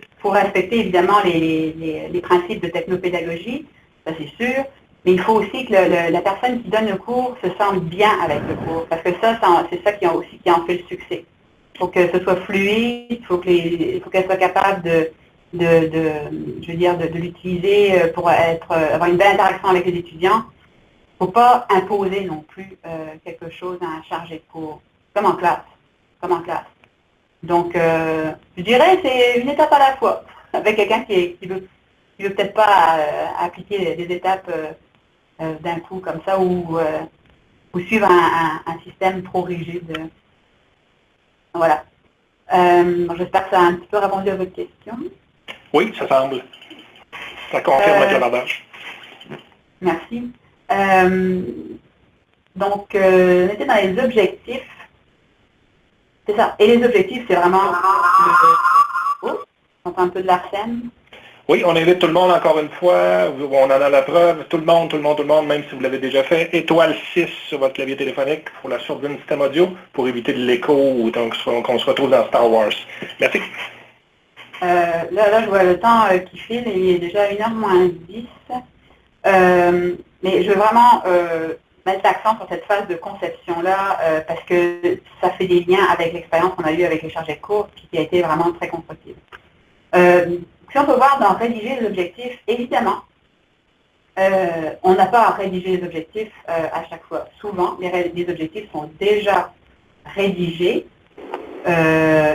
Speaker 2: Il faut respecter évidemment les principes de technopédagogie, ça c'est sûr, mais il faut aussi que la personne qui donne le cours se sente bien avec le cours, parce que c'est ça qui en fait le succès. Il faut que ce soit fluide, il faut qu'elle soit capable de l'utiliser pour avoir une belle interaction avec les étudiants. Il ne faut pas imposer non plus quelque chose à un chargé de cours, comme en classe. Donc, je dirais c'est une étape à la fois, avec quelqu'un qui veut peut-être pas appliquer les étapes d'un coup comme ça, ou suivre un système trop rigide. Voilà. J'espère que ça a un petit peu répondu à votre question.
Speaker 1: Oui, ça semble. Ça confirme le clavardage.
Speaker 2: Merci. Donc, on était dans les objectifs. C'est ça. Et les objectifs, c'est vraiment... Oh, on entend un peu de l'arsène.
Speaker 1: Oui, on invite tout le monde encore une fois. On en a la preuve. Tout le monde, même si vous l'avez déjà fait. Étoile 6 sur votre clavier téléphonique pour la survie du système audio, pour éviter de l'écho ou qu'on se retrouve dans Star Wars. Merci.
Speaker 2: Là, je vois le temps qui file, et il est déjà 1h moins 10. Mais je veux vraiment mettre l'accent sur cette phase de conception-là, parce que ça fait des liens avec l'expérience qu'on a eue avec les chargés de cours, qui a été vraiment très constructive. Si on peut voir dans rédiger les objectifs, évidemment, on n'a pas à rédiger les objectifs à chaque fois. Souvent, les objectifs sont déjà rédigés.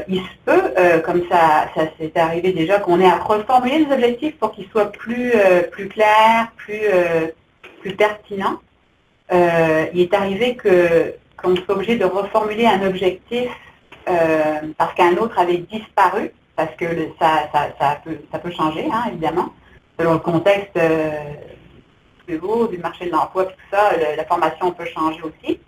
Speaker 2: Il se peut, comme ça s'est arrivé déjà, qu'on ait à reformuler les objectifs pour qu'ils soient plus clairs, plus pertinents. Il est arrivé qu'on soit obligé de reformuler un objectif parce qu'un autre avait disparu, parce que ça peut changer, hein, évidemment, selon le contexte du marché de l'emploi, tout ça, la formation peut changer aussi.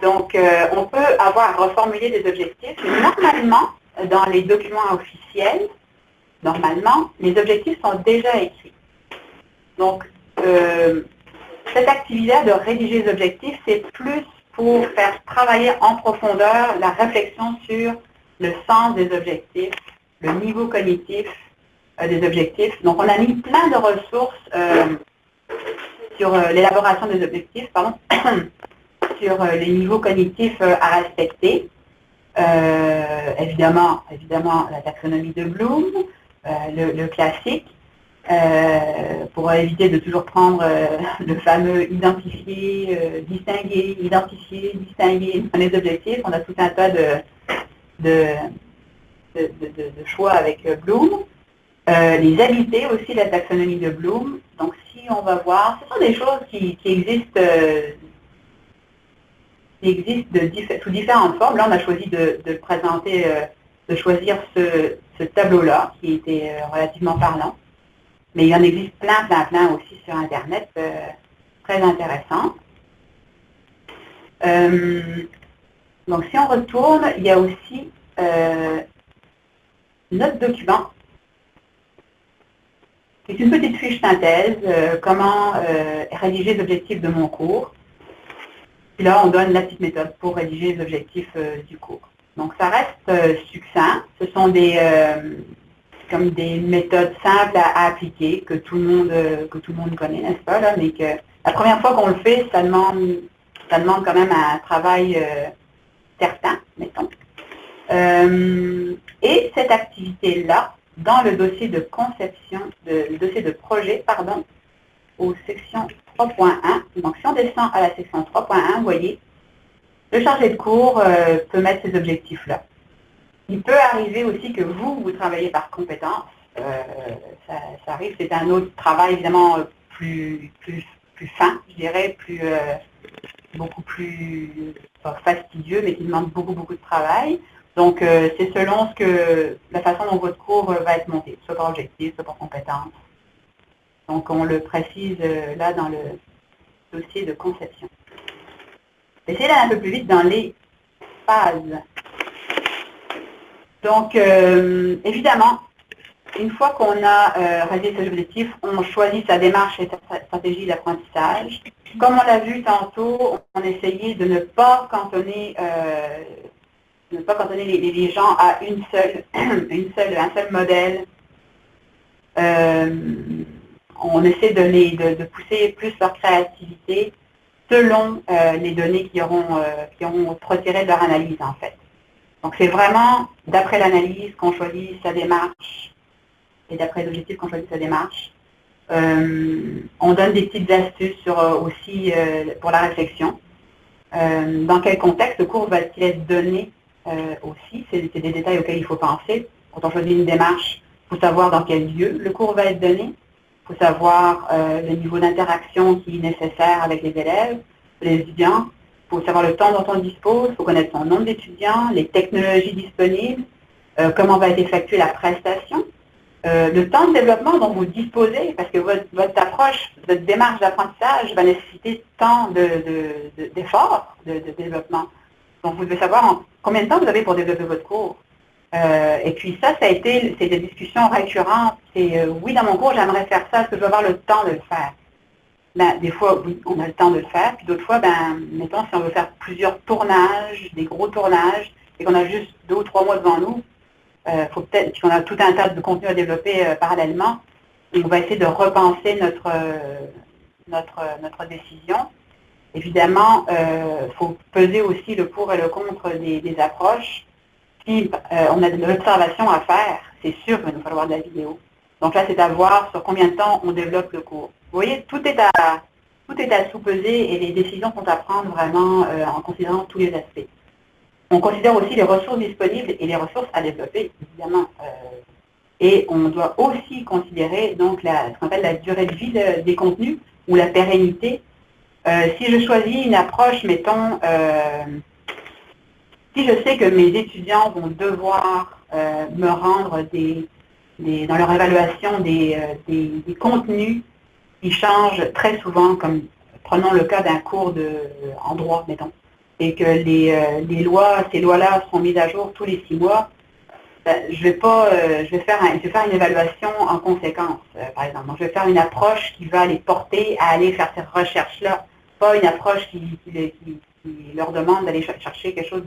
Speaker 2: Donc, on peut avoir à reformuler des objectifs, mais normalement, dans les documents officiels, normalement, les objectifs sont déjà écrits. Donc, cette activité de rédiger les objectifs, c'est plus pour faire travailler en profondeur la réflexion sur le sens des objectifs, le niveau cognitif des objectifs. Donc, on a mis plein de ressources sur l'élaboration des objectifs, sur les niveaux cognitifs à respecter. Évidemment, la taxonomie de Bloom, le classique, pour éviter de toujours prendre le fameux identifier, distinguer, identifier, distinguer dans les objectifs. On a tout un tas de choix avec Bloom. Les habiletés aussi, la taxonomie de Bloom. Donc, si on va voir, ce sont des choses qui existent sous différentes formes. Là, on a choisi de présenter, de choisir ce tableau-là, qui était relativement parlant. Mais il y en existe plein aussi sur Internet, très intéressant. Donc, si on retourne, il y a aussi notre document, qui est une petite fiche synthèse, comment rédiger les objectifs de mon cours. Puis là, on donne la petite méthode pour rédiger les objectifs du cours. Donc, ça reste succinct. Ce sont comme des méthodes simples à appliquer, que tout le monde connaît, n'est-ce pas, là, mais que la première fois qu'on le fait, ça demande quand même un travail certain, mettons. Et cette activité-là, dans le dossier de conception, le dossier de projet, pardon, aux sections 3.1. Donc, si on descend à la section 3.1, vous voyez, le chargé de cours peut mettre ces objectifs-là. Il peut arriver aussi que vous travaillez par compétence. Ça arrive, c'est un autre travail évidemment plus fin, je dirais, beaucoup plus fastidieux, mais qui demande beaucoup de travail. Donc, c'est selon la façon dont votre cours va être monté, soit par objectif, soit par compétence. Donc, on le précise là dans le dossier de conception. Essayez d'aller un peu plus vite dans les phases. Donc, évidemment, une fois qu'on a réalisé ses objectifs, on choisit sa démarche et sa stratégie d'apprentissage. Comme on l'a vu tantôt, on essayait de ne pas cantonner les gens à un seul modèle. On essaie de pousser plus leur créativité selon les données qui auront retiré de leur analyse, en fait. Donc, c'est vraiment d'après l'analyse qu'on choisit sa démarche et d'après l'objectif qu'on choisit sa démarche. On donne des petites astuces aussi pour la réflexion. Dans quel contexte le cours va-t-il être donné aussi? C'est des détails auxquels il faut penser. Quand on choisit une démarche, il faut savoir dans quel lieu le cours va être donné. Il faut savoir le niveau d'interaction qui est nécessaire avec les élèves, les étudiants. Il faut savoir le temps dont on dispose, il faut connaître son nombre d'étudiants, les technologies disponibles, comment va être effectuée la prestation, le temps de développement dont vous disposez, parce que votre approche, votre démarche d'apprentissage va nécessiter tant d'efforts de développement. Donc, vous devez savoir combien de temps vous avez pour développer votre cours. Et puis ça a été des discussions récurrentes. C'est oui, dans mon cours, j'aimerais faire ça, est-ce que je vais avoir le temps de le faire? Ben, des fois, oui, on a le temps de le faire, puis d'autres fois, mettons, si on veut faire plusieurs tournages, des gros tournages, et qu'on a juste 2 ou 3 mois devant nous, faut peut-être qu'on a tout un tas de contenu à développer parallèlement, et on va essayer de repenser notre décision. Évidemment, il faut peser aussi le pour et le contre des approches. Si on a de l'observation à faire, c'est sûr qu'il va nous falloir de la vidéo. Donc là, c'est à voir sur combien de temps on développe le cours. Vous voyez, tout est à sous-peser et les décisions sont à prendre vraiment en considérant tous les aspects. On considère aussi les ressources disponibles et les ressources à développer, évidemment. Et on doit aussi considérer donc ce qu'on appelle la durée de vie des contenus ou la pérennité. Si je choisis une approche, mettons, si je sais que mes étudiants vont devoir me rendre dans leur évaluation des contenus qui changent très souvent, comme prenons le cas d'un cours en droit, mettons, et que ces lois-là seront mises à jour tous les 6 mois, je vais faire une évaluation en conséquence, par exemple. Donc, je vais faire une approche qui va les porter à aller faire ces recherches-là, pas une approche qui leur demande d'aller chercher quelque chose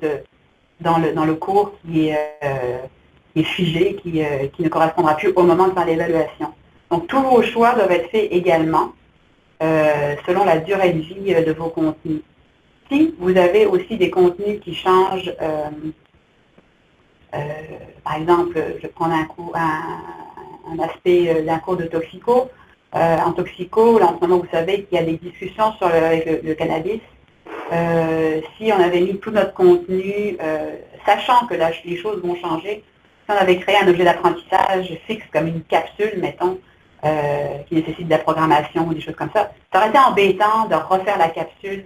Speaker 2: dans le cours qui est figé, qui ne correspondra plus au moment de faire l'évaluation. Donc, tous vos choix doivent être faits également selon la durée de vie de vos contenus. Si vous avez aussi des contenus qui changent, par exemple, je vais prendre un aspect d'un cours de toxico. En toxico, là, en ce moment, vous savez qu'il y a des discussions sur le cannabis. Si on avait mis tout notre contenu, sachant que les choses vont changer, si on avait créé un objet d'apprentissage fixe comme une capsule, mettons, qui nécessite de la programmation ou des choses comme ça aurait été embêtant de refaire la capsule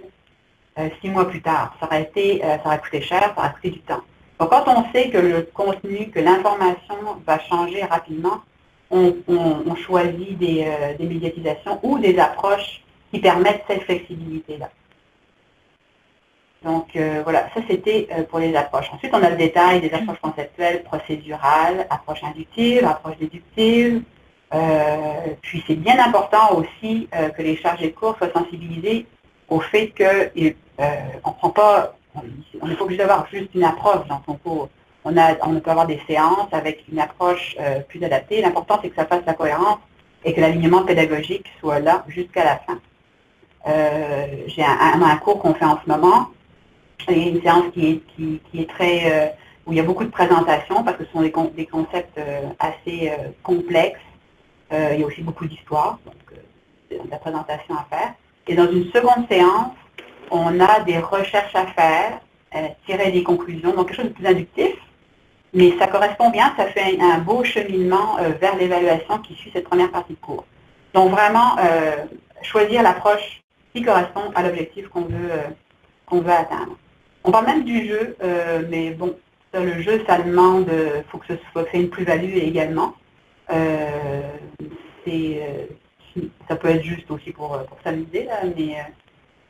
Speaker 2: 6 mois plus tard. Ça aurait coûté cher, ça aurait coûté du temps. Donc, quand on sait que le contenu, que l'information va changer rapidement, on choisit des médiatisations ou des approches qui permettent cette flexibilité-là. Donc voilà, ça c'était pour les approches. Ensuite, on a le détail des approches conceptuelles, procédurales, approches inductives, approches déductives. Puis c'est bien important aussi que les chargés de cours soient sensibilisés au fait qu'on n'est pas obligé d'avoir juste une approche dans son cours. On peut avoir des séances avec une approche plus adaptée. L'important, c'est que ça fasse la cohérence et que l'alignement pédagogique soit là jusqu'à la fin. J'ai un cours qu'on fait en ce moment, et une séance qui est très... où il y a beaucoup de présentations, parce que ce sont des concepts assez complexes. Il y a aussi beaucoup d'histoire, donc c'est de la présentation à faire. Et dans une seconde séance, on a des recherches à faire, tirer des conclusions, donc quelque chose de plus inductif, mais ça correspond bien, ça fait un beau cheminement vers l'évaluation qui suit cette première partie de cours. Donc vraiment, choisir l'approche qui correspond à l'objectif qu'on veut atteindre. On parle même du jeu, mais bon, le jeu, ça demande, il faut que ce soit fait une plus-value également. Ça peut être juste aussi pour s'amuser, mais il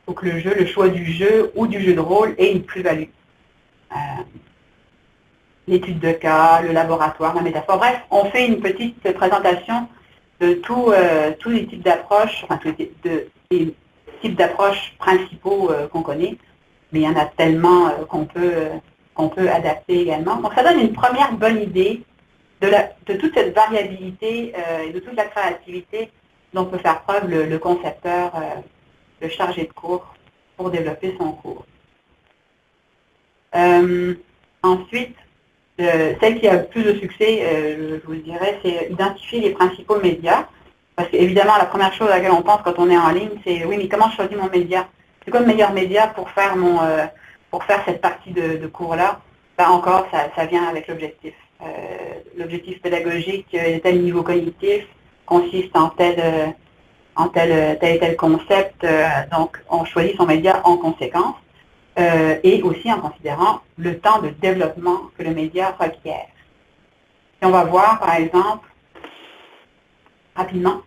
Speaker 2: faut que le choix du jeu ou du jeu de rôle ait une plus-value. L'étude de cas, le laboratoire, la métaphore. Bref, on fait une petite présentation de tous les types d'approches, enfin tous les types d'approches principaux qu'on connaît, mais il y en a tellement qu'on peut adapter également. Donc ça donne une première bonne idée de toute cette variabilité et de toute la créativité dont peut faire preuve le concepteur, le chargé de cours pour développer son cours. Ensuite, celle qui a le plus de succès, je vous dirais, c'est identifier les principaux médias. Parce qu'évidemment, la première chose à laquelle on pense quand on est en ligne, c'est oui, mais comment je choisis mon média? C'est quoi le meilleur média pour faire cette partie de cours-là? Ben encore, ça vient avec l'objectif. L'objectif pédagogique de tel niveau cognitif consiste en tel et tel concept, donc on choisit son média en conséquence. Et aussi en considérant le temps de développement que le média requiert. Si on va voir, par exemple, rapidement,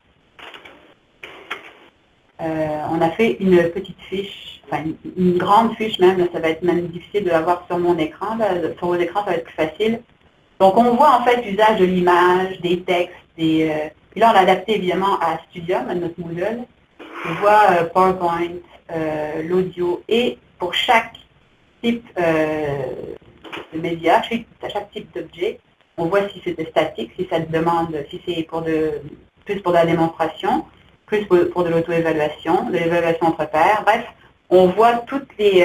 Speaker 2: on a fait une petite fiche, enfin une grande fiche même, là, ça va être même difficile de l'avoir sur mon écran, là, sur vos écrans ça va être plus facile. Donc on voit en fait l'usage de l'image, des textes, et là on l'a adapté évidemment à Studium, à notre Moodle. On voit PowerPoint, l'audio, et pour chaque type de média, chaque type d'objet, on voit si c'était statique, si ça demande, si c'est plus pour de la démonstration, plus pour de l'auto-évaluation, de l'évaluation entre pairs. Bref, on voit tous les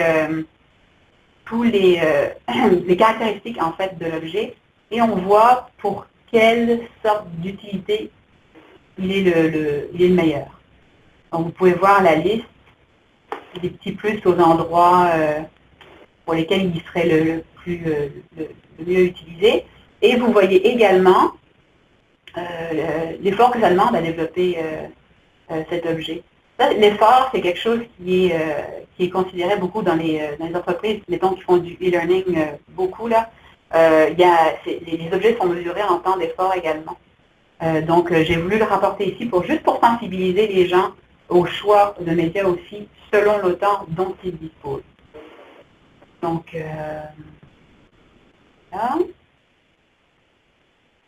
Speaker 2: caractéristiques en fait de l'objet et on voit pour quelle sorte d'utilité il est le meilleur. Donc vous pouvez voir la liste des petits plus aux endroits pour lesquels il serait le mieux utilisé. Et vous voyez également l'effort que ça demande à développer cet objet. L'effort, c'est quelque chose qui est considéré beaucoup dans les entreprises, mettons, qui font du e-learning beaucoup, là. Les objets sont mesurés en temps d'effort également. Donc, j'ai voulu le rapporter ici juste pour sensibiliser les gens au choix de médias aussi, selon le temps dont ils disposent. Donc, là.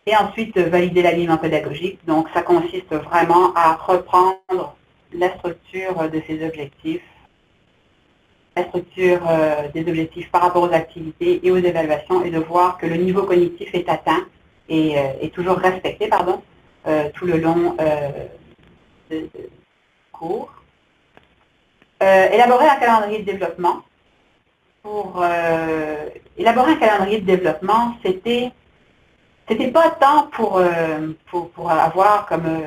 Speaker 2: Et ensuite, valider l'alignement pédagogique. Donc, ça consiste vraiment à reprendre la structure de ces objectifs, la structure des objectifs par rapport aux activités et aux évaluations, et de voir que le niveau cognitif est atteint et est toujours respecté, tout le long du cours. Élaborer un calendrier de développement. Pour élaborer un calendrier de développement, c'était pas tant pour avoir comme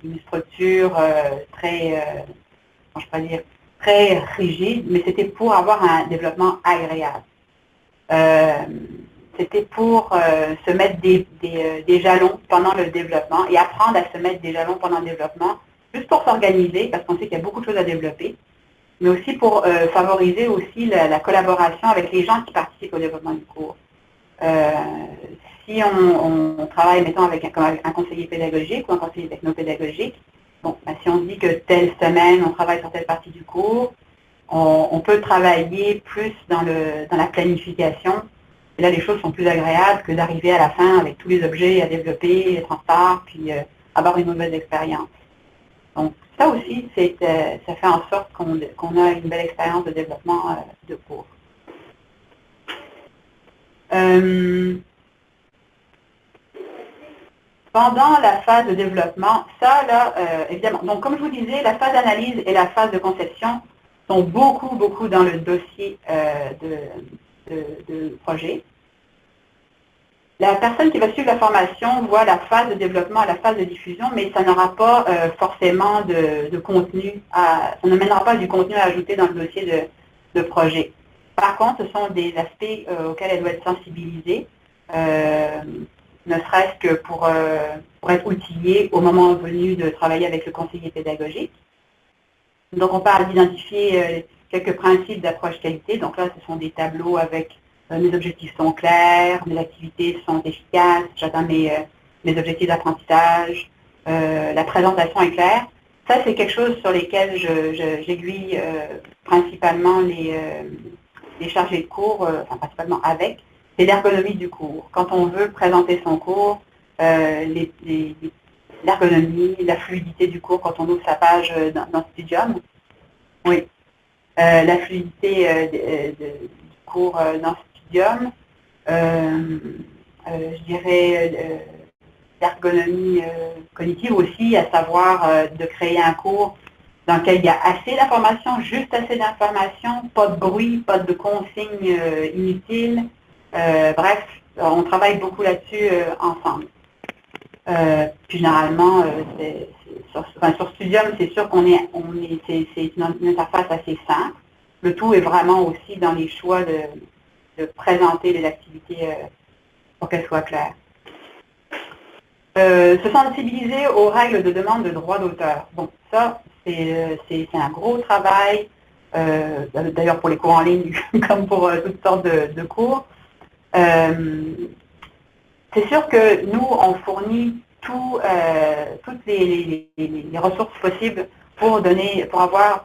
Speaker 2: une structure très, comment je pourrais dire, très rigide, mais c'était pour avoir un développement agréable. C'était pour se mettre des jalons pendant le développement et apprendre à se mettre des jalons pendant le développement, juste pour s'organiser, parce qu'on sait qu'il y a beaucoup de choses à développer, mais aussi pour favoriser aussi la collaboration avec les gens qui participent au développement du cours. Si on travaille, mettons, avec un conseiller pédagogique ou un conseiller technopédagogique, bon, ben, si on dit que telle semaine, on travaille sur telle partie du cours, on peut travailler plus dans la planification. Et là, les choses sont plus agréables que d'arriver à la fin avec tous les objets à développer, être en retard, puis avoir une mauvaise expérience. Donc, ça aussi, ça fait en sorte qu'on a une belle expérience de développement de cours. Pendant la phase de développement, ça, là, évidemment, donc comme je vous disais, la phase d'analyse et la phase de conception sont beaucoup dans le dossier de projet. La personne qui va suivre la formation voit la phase de développement et la phase de diffusion, mais ça n'aura pas forcément de contenu, ça ne mènera pas du contenu à ajouter dans le dossier de projet. Par contre, ce sont des aspects auxquels elle doit être sensibilisée, ne serait-ce que pour être outillée au moment venu de travailler avec le conseiller pédagogique. Donc, on parle d'identifier quelques principes d'approche qualité. Donc là, ce sont des tableaux avec mes objectifs sont clairs, mes activités sont efficaces, j'atteins mes objectifs d'apprentissage, la présentation est claire. Ça, c'est quelque chose sur lesquels j'aiguille principalement les chargés de cours, enfin principalement avec, c'est l'ergonomie du cours. Quand on veut présenter son cours, l'ergonomie, la fluidité du cours quand on ouvre sa page dans Studium. Oui. La fluidité du cours dans Studium. Je dirais l'ergonomie cognitive aussi, à savoir de créer un cours dans lequel il y a assez d'informations, juste assez d'informations, pas de bruit, pas de consignes inutiles. Bref, on travaille beaucoup là-dessus ensemble. Puis généralement, sur Studium, c'est sûr c'est une interface assez simple. Le tout est vraiment aussi dans les choix de présenter les activités pour qu'elles soient claires. Se sensibiliser aux règles de demande de droit d'auteur. Bon, ça, c'est un gros travail, d'ailleurs pour les cours en ligne, comme pour toutes sortes de cours. C'est sûr que nous, on fournit toutes les ressources possibles pour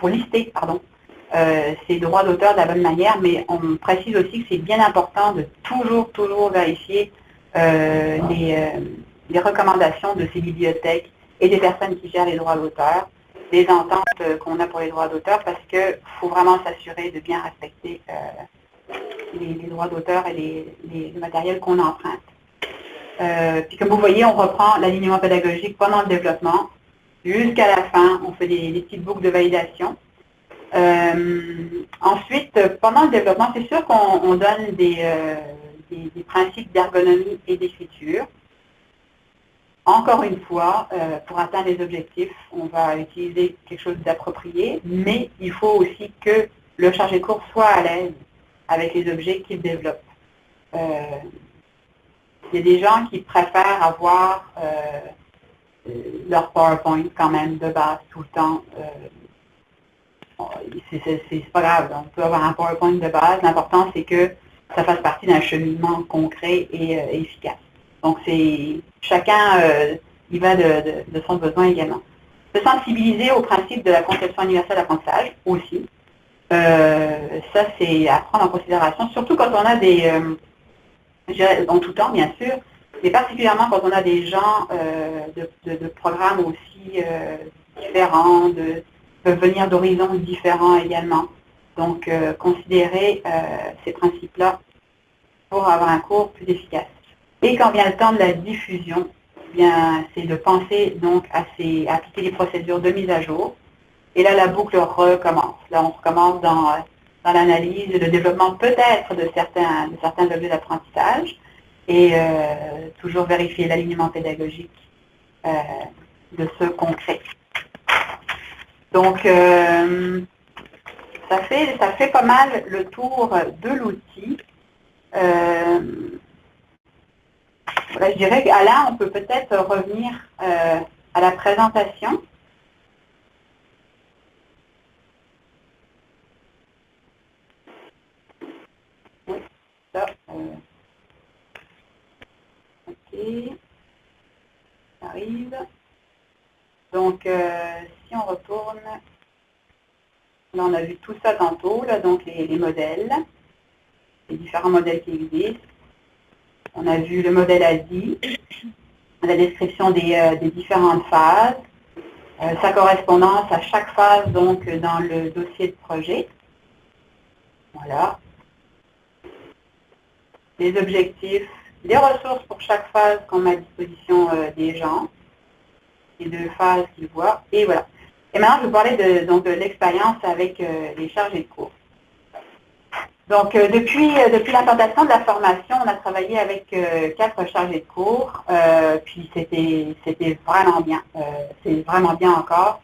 Speaker 2: lister ces droits d'auteur de la bonne manière, mais on précise aussi que c'est bien important de toujours vérifier les recommandations de ces bibliothèques et des personnes qui gèrent les droits d'auteur, les ententes qu'on a pour les droits d'auteur, parce qu'il faut vraiment s'assurer de bien respecter les droits d'auteur et le matériel qu'on emprunte. Puis comme vous voyez, on reprend l'alignement pédagogique pendant le développement. Jusqu'à la fin, on fait des petites boucles de validation. Ensuite, pendant le développement, c'est sûr qu'on donne des principes d'ergonomie et d'écriture. Encore une fois, pour atteindre les objectifs, on va utiliser quelque chose d'approprié, mais il faut aussi que le chargé de cours soit à l'aise avec les objets qu'il développe. Il y a des gens qui préfèrent avoir leur PowerPoint quand même de base tout le temps. C'est pas grave, on peut avoir un PowerPoint de base. L'important, c'est que ça fasse partie d'un cheminement concret et efficace. Donc, chacun y va de son besoin également. Se sensibiliser au principe de la conception universelle d'apprentissage aussi. Ça, c'est à prendre en considération, surtout quand on a en tout temps, bien sûr, mais particulièrement quand on a des gens de programmes aussi différents, peuvent venir d'horizons différents également. Donc, considérer ces principes-là pour avoir un cours plus efficace. Et quand vient le temps de la diffusion, eh bien, c'est de penser donc à appliquer les procédures de mise à jour. Et là, la boucle recommence. Là, on recommence dans l'analyse et le développement peut-être de certains objets d'apprentissage et toujours vérifier l'alignement pédagogique de ce concret. Donc, ça fait pas mal le tour de l'outil. Je dirais qu'Alain, on peut peut-être revenir à la présentation. Oui, ça. Ok. Ça arrive. Donc, si on retourne Là, on a vu tout ça tantôt, là, donc les modèles, les différents modèles qui existent. On a vu le modèle ASI, la description des différentes phases, sa correspondance à chaque phase donc dans le dossier de projet. Voilà. Les objectifs, les ressources pour chaque phase qu'on met à disposition des gens, les 2 phases qu'ils voient, et voilà. Et maintenant, je vais vous parler de l'expérience avec les chargés de cours. Donc, depuis l'implantation de la formation, on a travaillé avec 4 chargés de cours, puis c'était vraiment bien. C'est vraiment bien encore.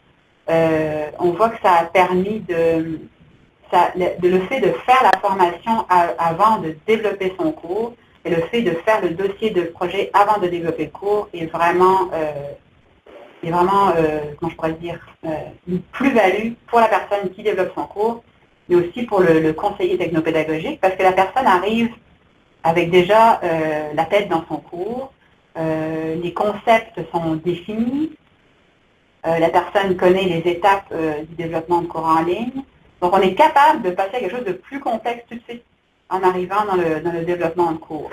Speaker 2: On voit que ça a permis le fait de faire la formation avant de développer son cours, et le fait de faire le dossier de projet avant de développer le cours est vraiment, comment je pourrais dire, une plus-value pour la personne qui développe son cours, mais aussi pour le conseiller technopédagogique, parce que la personne arrive avec déjà la tête dans son cours, les concepts sont définis, la personne connaît les étapes du développement de cours en ligne, donc on est capable de passer à quelque chose de plus complexe tout de suite en arrivant dans le développement de cours.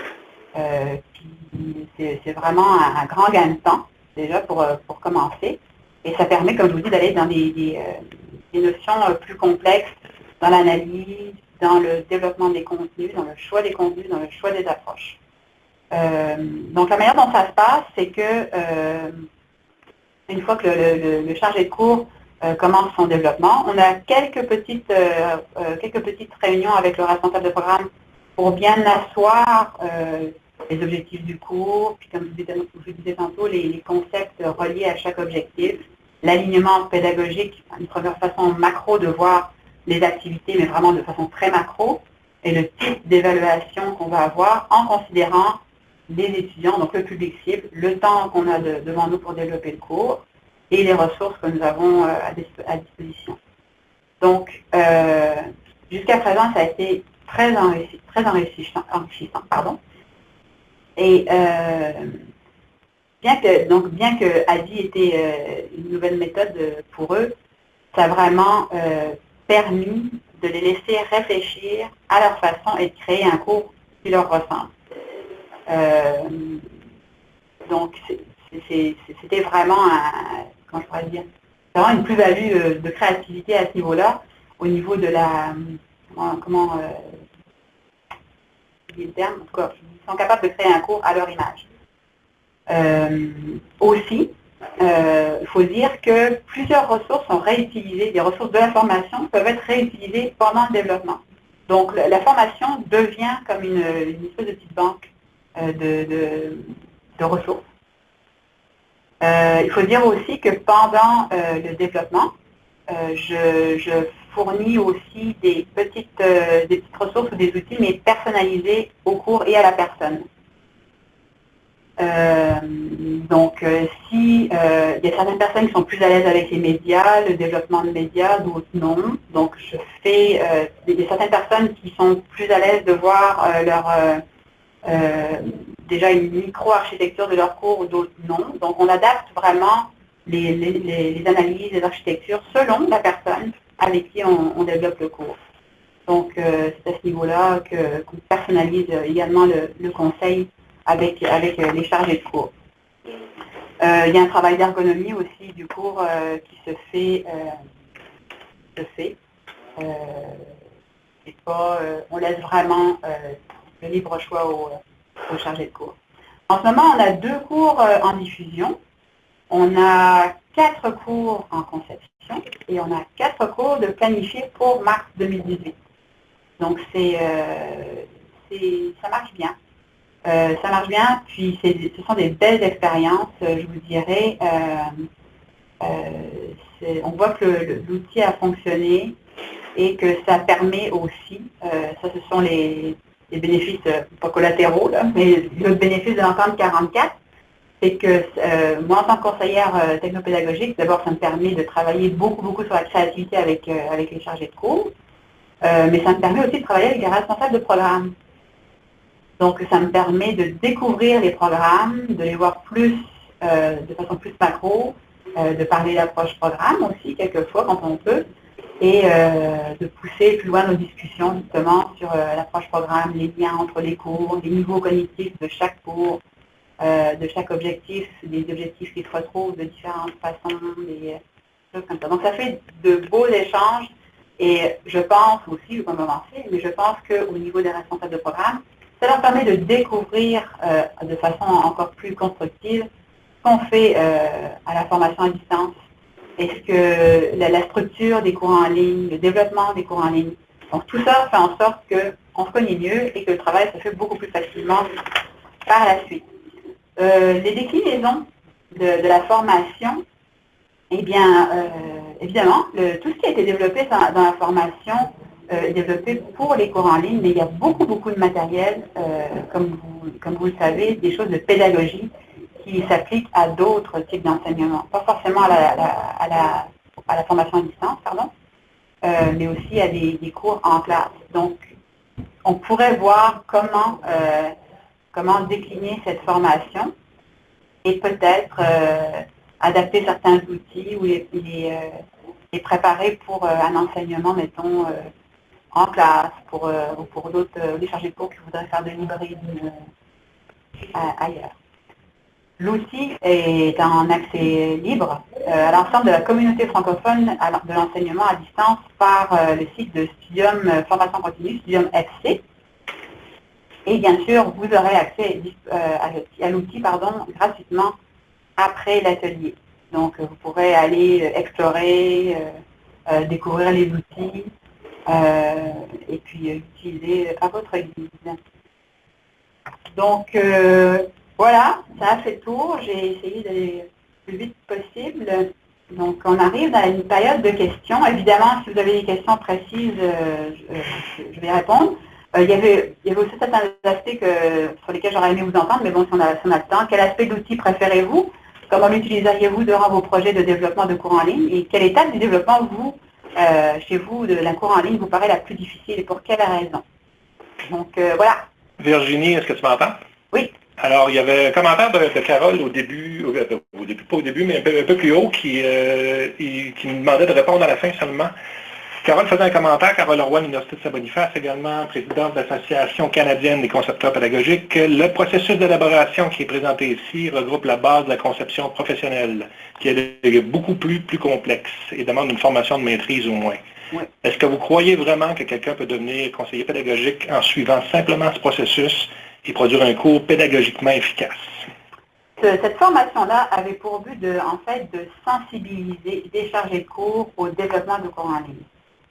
Speaker 2: C'est vraiment un grand gain de temps, déjà pour commencer, et ça permet, comme je vous dis, d'aller dans des notions plus complexes, dans l'analyse, dans le développement des contenus, dans le choix des contenus, dans le choix des approches. Donc la manière dont ça se passe, c'est que une fois que le chargé de cours commence son développement, on a quelques petites réunions avec le responsable de programme pour bien asseoir les objectifs du cours, puis comme je vous disais tantôt, les concepts reliés à chaque objectif, l'alignement pédagogique, une première façon macro de voir les activités, mais vraiment de façon très macro, et le type d'évaluation qu'on va avoir en considérant les étudiants, donc le public cible, le temps qu'on a devant nous pour développer le cours, et les ressources que nous avons à disposition. Donc, jusqu'à présent, ça a été très enrichissant. Et bien que ADI était une nouvelle méthode pour eux, ça a vraiment permis de les laisser réfléchir à leur façon et de créer un cours qui leur ressemble. Donc, c'était vraiment comment je pourrais dire, vraiment une plus-value de créativité à ce niveau-là, au niveau de la, le terme, en tout cas, ils sont capables de créer un cours à leur image. Aussi, il faut dire que plusieurs ressources sont réutilisées, des ressources de la formation peuvent être réutilisées pendant le développement. Donc, la formation devient comme une espèce de petite banque de ressources. Il faut dire aussi que pendant le développement, je fournis aussi des petites ressources ou des outils, mais personnalisés au cours et à la personne. Donc, si il y a certaines personnes qui sont plus à l'aise avec les médias, le développement de médias, d'autres non. Donc, je fais il y a certaines personnes qui sont plus à l'aise de voir déjà une micro-architecture de leur cours ou d'autres non. Donc, on adapte vraiment les analyses, les architectures selon la personne avec qui on développe le cours. Donc, c'est à ce niveau-là qu'on personnalise également le conseil avec les chargés de cours. Il y a un travail d'ergonomie aussi du cours qui se fait. On laisse vraiment le libre choix aux chargés de cours. En ce moment, on a 2 cours en diffusion. On a 4 cours en conception et on a 4 cours de planifiés pour mars 2018. Donc, ça marche bien. Ça marche bien, puis ce sont des belles expériences, je vous dirais. On voit que l'outil a fonctionné et que ça permet aussi, ça ce sont les bénéfices, pas collatéraux, là, mais le bénéfice de l'entente 44, c'est que moi, en tant que conseillère technopédagogique, d'abord, ça me permet de travailler beaucoup sur la créativité avec les chargés de cours, mais ça me permet aussi de travailler avec les responsables de programme. Donc, ça me permet de découvrir les programmes, de les voir plus, de façon plus macro, de parler d'approche programme aussi, quelquefois, quand on peut, et de pousser plus loin nos discussions justement sur l'approche programme, les liens entre les cours, les niveaux cognitifs de chaque cours, de chaque objectif, des objectifs qui se retrouvent de différentes façons, des choses comme ça. Donc ça fait de beaux échanges et je pense aussi, je vais commencer, mais je pense qu'au niveau des responsables de programme, ça leur permet de découvrir de façon encore plus constructive ce qu'on fait à la formation à distance. Est-ce que la structure des cours en ligne, le développement des cours en ligne, donc tout ça fait en sorte qu'on se connaît mieux et que le travail se fait beaucoup plus facilement par la suite. Les déclinaisons de la formation, eh bien, évidemment, tout ce qui a été développé dans la formation est développé pour les cours en ligne, mais il y a beaucoup de matériel, comme vous le savez, des choses de pédagogie qui s'appliquent à d'autres types d'enseignement, pas forcément à la formation à distance, pardon, mais aussi à des cours en classe. Donc, on pourrait voir comment décliner cette formation et peut-être adapter certains outils ou les préparer pour un enseignement, mettons, en classe, ou pour d'autres, des chargés de cours qui voudraient faire de l'hybride ailleurs. L'outil est en accès libre à l'ensemble de la communauté francophone de l'enseignement à distance par le site de Studium Formation Continue, Studium FC. Et bien sûr, vous aurez accès à l'outil gratuitement après l'atelier. Donc, vous pourrez aller explorer, découvrir les outils et puis utiliser à votre guise. Donc, voilà, ça a fait le tour. J'ai essayé d'aller le plus vite possible. Donc, on arrive dans une période de questions. Évidemment, si vous avez des questions précises, je vais répondre. Il y avait aussi certains aspects sur lesquels j'aurais aimé vous entendre, mais bon, si on a le temps. Quel aspect d'outil préférez-vous? Comment l'utiliseriez-vous durant vos projets de développement de cours en ligne? Et quelle étape du développement, chez vous, de la cours en ligne, vous paraît la plus difficile et pour quelle raison? Donc, voilà.
Speaker 1: Virginie, est-ce que tu m'entends?
Speaker 2: Oui.
Speaker 1: Alors, il y avait un commentaire de Carole au début, pas au début, mais un peu plus haut, qui me demandait de répondre à la fin seulement. Carole faisait un commentaire, Carole Roy, de l'Université de Saint-Boniface, également présidente de l'Association canadienne des concepteurs pédagogiques. Le processus d'élaboration qui est présenté ici regroupe la base de la conception professionnelle, qui est beaucoup plus complexe et demande une formation de maîtrise au moins. Oui. Est-ce que vous croyez vraiment que quelqu'un peut devenir conseiller pédagogique en suivant simplement ce processus et produire un cours pédagogiquement efficace?
Speaker 2: Cette formation-là avait pour but de sensibiliser des chargés de cours au développement de cours en ligne.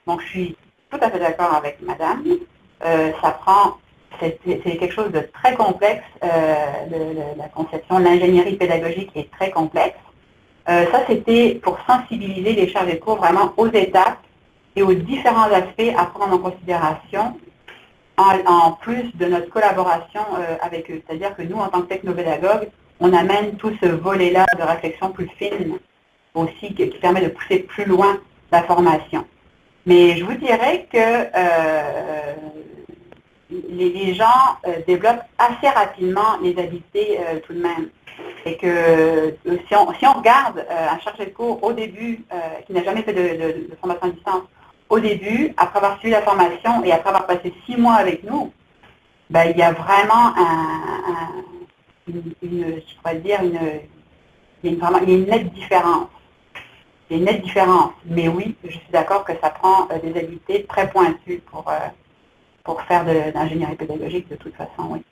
Speaker 2: Donc, je suis tout à fait d'accord avec madame. C'est quelque chose de très complexe. La conception, l'ingénierie pédagogique est très complexe. Ça, c'était pour sensibiliser les chargés de cours vraiment aux étapes et aux différents aspects à prendre en considération en plus de notre collaboration avec eux. C'est-à-dire que nous, en tant que technopédagogues, on amène tout ce volet-là de réflexion plus fine aussi qui permet de pousser plus loin la formation. Mais je vous dirais que les gens développent assez rapidement les habiletés tout de même. Et que si on regarde un chargé de cours au début, qui n'a jamais fait de formation à distance, au début, après avoir suivi la formation et après avoir passé 6 mois avec nous, il y a vraiment une nette différence. Il y a une nette différence. Mais oui, je suis d'accord que ça prend des habiletés très pointues pour faire de l'ingénierie pédagogique de toute façon, oui.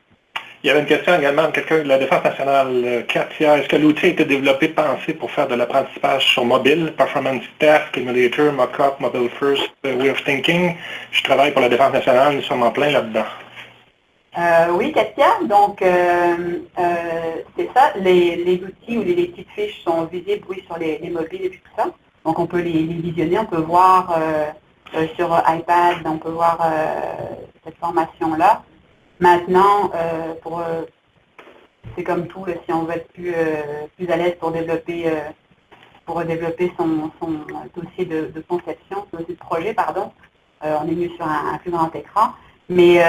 Speaker 1: Il y avait une question également de quelqu'un de la Défense nationale, Katia. Est-ce que l'outil a été développé, pensé pour faire de l'apprentissage sur mobile, Performance Task, Emulator, Mockup, Mobile First, Way of Thinking? Je travaille pour la Défense nationale, nous sommes en plein là-dedans.
Speaker 2: Oui, Katia. Donc, c'est ça. Les outils ou les petites fiches sont visibles, oui, sur les mobiles et tout ça. Donc, on peut les visionner. On peut voir sur iPad, on peut voir cette formation-là. Maintenant, c'est comme tout, si on veut être plus à l'aise pour développer son dossier de conception, son dossier de projet, pardon, on est mieux sur un plus grand écran. Mais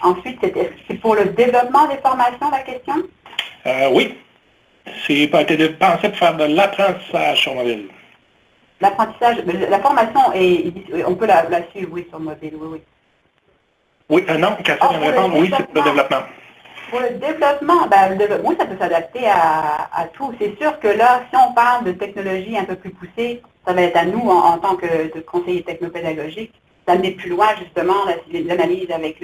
Speaker 2: ensuite, c'est pour le développement des formations, la question?
Speaker 1: Oui. C'est pas été pensé pour faire de l'apprentissage sur mobile.
Speaker 2: l'apprentissage, la formation, on peut la suivre, oui, sur mobile, oui.
Speaker 1: Oui, non, Cassie vient de répondre, oui, c'est pour le développement.
Speaker 2: Pour le développement, oui, ça peut s'adapter à tout. C'est sûr que là, si on parle de technologie un peu plus poussée, ça va être à nous, en tant que conseiller technopédagogique, d'amener plus loin, justement, l'analyse avec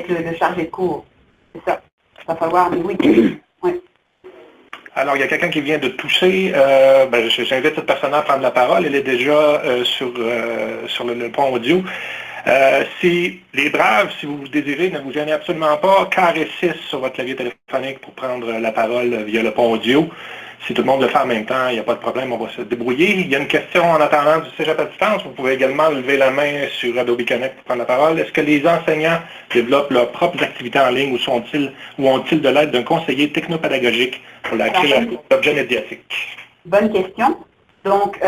Speaker 2: le chargé de cours. C'est ça. Il va falloir, mais oui. Oui.
Speaker 1: Alors, il y a quelqu'un qui vient de toucher. J'invite cette personne à prendre la parole. Elle est déjà sur le pont audio. Si les braves, si vous désirez, ne vous gênez absolument pas, carré 6 sur votre clavier téléphonique pour prendre la parole via le pont audio. Si tout le monde le fait en même temps, il n'y a pas de problème, on va se débrouiller. Il y a une question en attendant du cégep à distance. Vous pouvez également lever la main sur Adobe Connect pour prendre la parole. Est-ce que les enseignants développent leurs propres activités en ligne ou ont-ils de l'aide d'un conseiller technopédagogique pour la création d'objets médiatiques?
Speaker 2: Bonne question. Donc,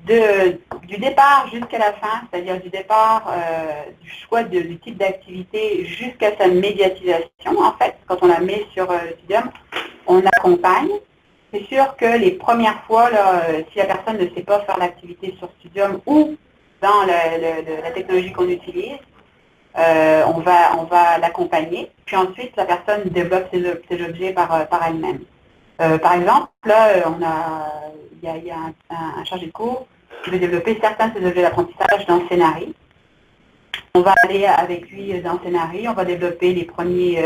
Speaker 2: du départ jusqu'à la fin, c'est-à-dire du départ du choix du type d'activité jusqu'à sa médiatisation, en fait, quand on la met sur Studium, on accompagne. C'est sûr que les premières fois, là, si la personne ne sait pas faire l'activité sur Studium ou dans la technologie qu'on utilise, on va l'accompagner. Puis ensuite, la personne développe ses objets par elle-même. Par exemple, là, il y a un chargé de cours qui veut développer certains de ses objets d'apprentissage dans Scénarii. On va aller avec lui dans Scénarii, on va développer les premiers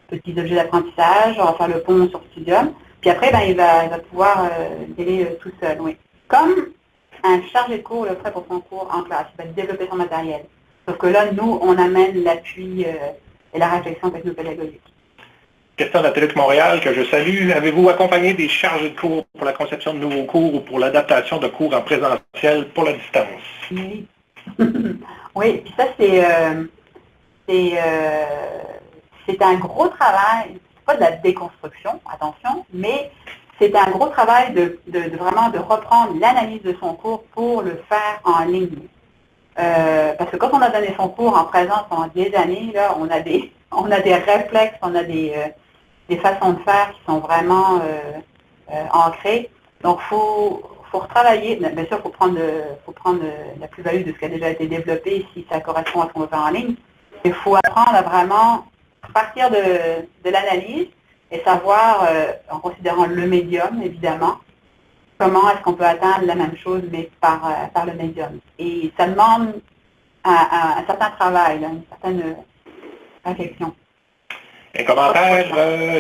Speaker 2: petits objets d'apprentissage, on va faire le pont sur Studium, puis après, il va pouvoir y aller tout seul, oui. Comme un chargé de cours le ferait pour son cours en classe, il va développer son matériel. Sauf que là, nous, on amène l'appui et la réflexion technopédagogique.
Speaker 1: Question d'Atelier Montréal que je salue. Avez-vous accompagné des chargés de cours pour la conception de nouveaux cours ou pour l'adaptation de cours en présentiel pour la distance?
Speaker 2: Oui. Oui, puis ça, c'est un gros travail, c'est pas de la déconstruction, attention, mais c'est un gros travail vraiment de reprendre l'analyse de son cours pour le faire en ligne. Parce que quand on a donné son cours en présence pendant des années, là, on a des réflexes, on a des façons de faire qui sont vraiment ancrées. Donc, faut retravailler. Bien sûr, faut prendre la plus-value de ce qui a déjà été développé si ça correspond à ce qu'on veut faire en ligne. Il faut apprendre à vraiment partir de l'analyse et savoir, en considérant le médium, évidemment, comment est-ce qu'on peut atteindre la même chose, mais par le médium. Et ça demande un certain travail, là, une certaine réflexion.
Speaker 1: Un commentaire,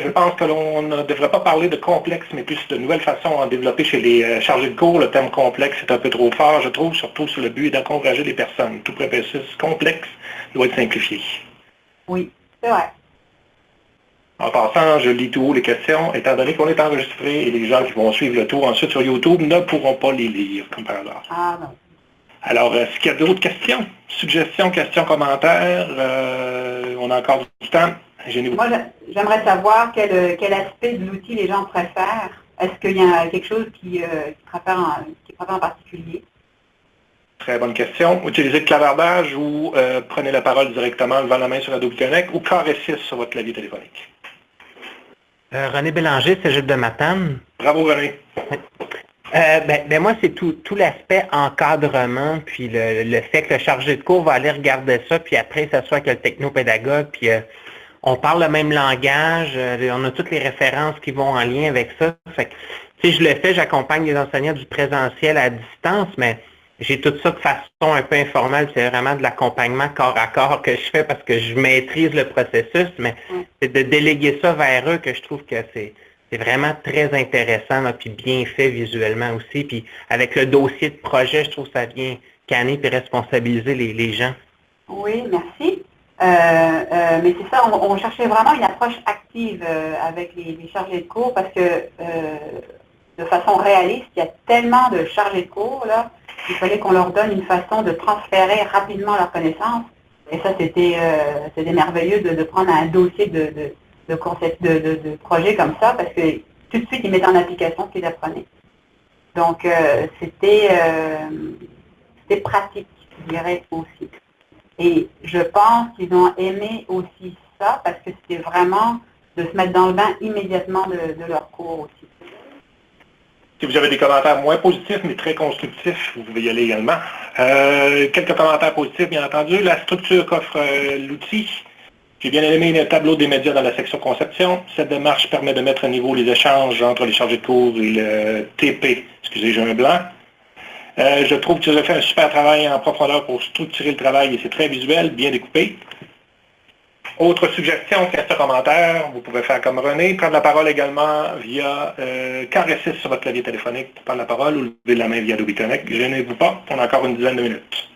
Speaker 1: je pense que l'on ne devrait pas parler de complexe, mais plus de nouvelles façons à développer chez les chargés de cours. Le terme complexe est un peu trop fort, je trouve, surtout sur le but d'encourager les personnes. Tout processus complexe doit être simplifié.
Speaker 2: Oui, c'est vrai.
Speaker 1: En passant, je lis tout haut les questions, étant donné qu'on est enregistré et les gens qui vont suivre le tour ensuite sur YouTube ne pourront pas les lire, comme par hasard.
Speaker 2: Ah non.
Speaker 1: Alors, est-ce qu'il y a d'autres questions? Suggestions, questions, commentaires? On a encore du temps.
Speaker 2: Moi, j'aimerais savoir quel aspect de l'outil les gens préfèrent. Est-ce qu'il y a quelque chose qui préfère en particulier?
Speaker 1: Très bonne question. Utilisez le clavardage ou prenez la parole directement levant la main sur Adobe Connect ou carré 6 sur votre clavier téléphonique.
Speaker 3: René Bélanger, Cégep de Matane.
Speaker 1: Bravo René.
Speaker 3: Moi, c'est tout l'aspect encadrement, puis le fait que le chargé de cours va aller regarder ça, puis après, ça soit que le technopédagogue, puis on parle le même langage, on a toutes les références qui vont en lien avec ça. Fait que, si je le fais, j'accompagne les enseignants du présentiel à distance, mais j'ai tout ça de façon un peu informelle, c'est vraiment de l'accompagnement corps à corps que je fais parce que je maîtrise le processus, mais c'est de déléguer ça vers eux que je trouve que c'est vraiment très intéressant, là, puis bien fait visuellement aussi. Puis avec le dossier de projet, je trouve que ça vient canner et responsabiliser les gens.
Speaker 2: Oui, merci. Mais c'est ça, on cherchait vraiment une approche active avec les chargés de cours parce que de façon réaliste, il y a tellement de chargés de cours, là, il fallait qu'on leur donne une façon de transférer rapidement leurs connaissances. Et ça, c'était merveilleux de prendre un dossier de projet comme ça, parce que tout de suite, ils mettaient en application ce qu'ils apprenaient. Donc, c'était pratique, je dirais aussi. Et je pense qu'ils ont aimé aussi ça, parce que c'était vraiment de se mettre dans le bain immédiatement de leur cours aussi.
Speaker 1: Si vous avez des commentaires moins positifs, mais très constructifs, vous pouvez y aller également. Quelques commentaires positifs, bien entendu. La structure qu'offre l'outil. J'ai bien aimé le tableau des médias dans la section conception. Cette démarche permet de mettre à niveau les échanges entre les chargés de cours et le TP. Excusez, j'ai un blanc. Je trouve que vous avez fait un super travail en profondeur pour structurer le travail et c'est très visuel, bien découpé. Autre suggestion, question, commentaire, vous pouvez faire comme René, prendre la parole également via carré 6 sur votre clavier téléphonique pour prendre la parole ou lever la main via Adobe Connect. Gênez-vous pas, on a encore une dizaine de minutes.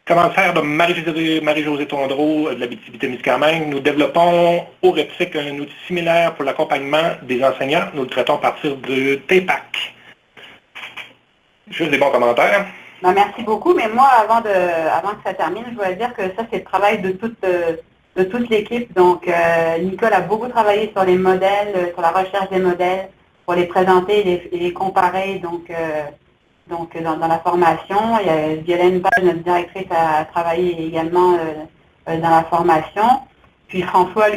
Speaker 1: Commentaire de Marie-Josée Tondreau de l'Abitibi-Témiscamingue. Nous développons au REPSIC un outil similaire pour l'accompagnement des enseignants. Nous le traitons à partir de TPAC. Juste des bons commentaires.
Speaker 2: Ben, merci beaucoup, mais moi, avant que ça termine, je voudrais dire que ça, c'est le travail de toute l'équipe. Donc, Nicole a beaucoup travaillé sur les modèles, sur la recherche des modèles, pour les présenter et les comparer dans la formation. Il y a Violaine Page, notre directrice, a travaillé également dans la formation. Puis François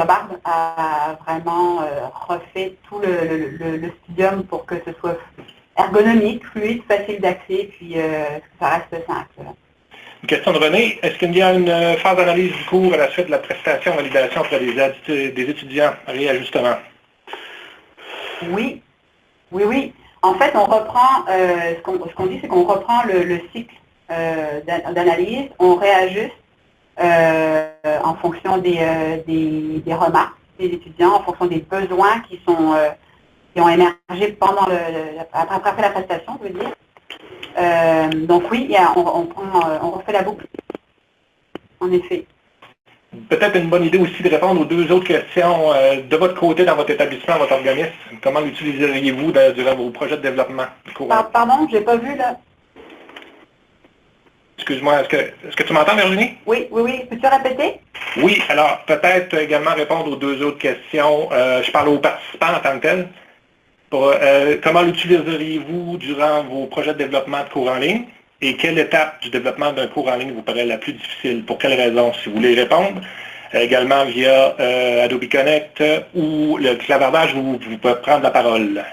Speaker 2: Barbe a vraiment refait tout le studium pour que ce soit ergonomique, fluide, facile d'accès, puis que ça reste simple.
Speaker 1: Une question de René. Est-ce qu'il y a une phase d'analyse du cours à la suite de la prestation validation auprès des étudiants? Réajustement.
Speaker 2: Oui. En fait, on reprend, ce qu'on dit, c'est qu'on reprend le cycle d'analyse, on réajuste en fonction des remarques des étudiants, en fonction des besoins qui ont émergé pendant après la prestation, je veux dire. Donc oui, on refait la boucle, en effet.
Speaker 1: Peut-être une bonne idée aussi de répondre aux deux autres questions. De votre côté, dans votre établissement, votre organisme, comment l'utiliseriez-vous durant vos projets de développement?
Speaker 2: Pardon, je n'ai pas vu là.
Speaker 1: Excuse-moi, est-ce que tu m'entends, Virginie?
Speaker 2: Oui. Peux-tu répéter?
Speaker 1: Oui, alors peut-être également répondre aux deux autres questions. Je parle aux participants en tant que tels. Comment l'utiliseriez-vous durant vos projets de développement de cours en ligne? Et quelle étape du développement d'un cours en ligne vous paraît la plus difficile? Pour quelles raisons? Si vous voulez répondre, également via Adobe Connect ou le clavardage, vous pouvez prendre la parole.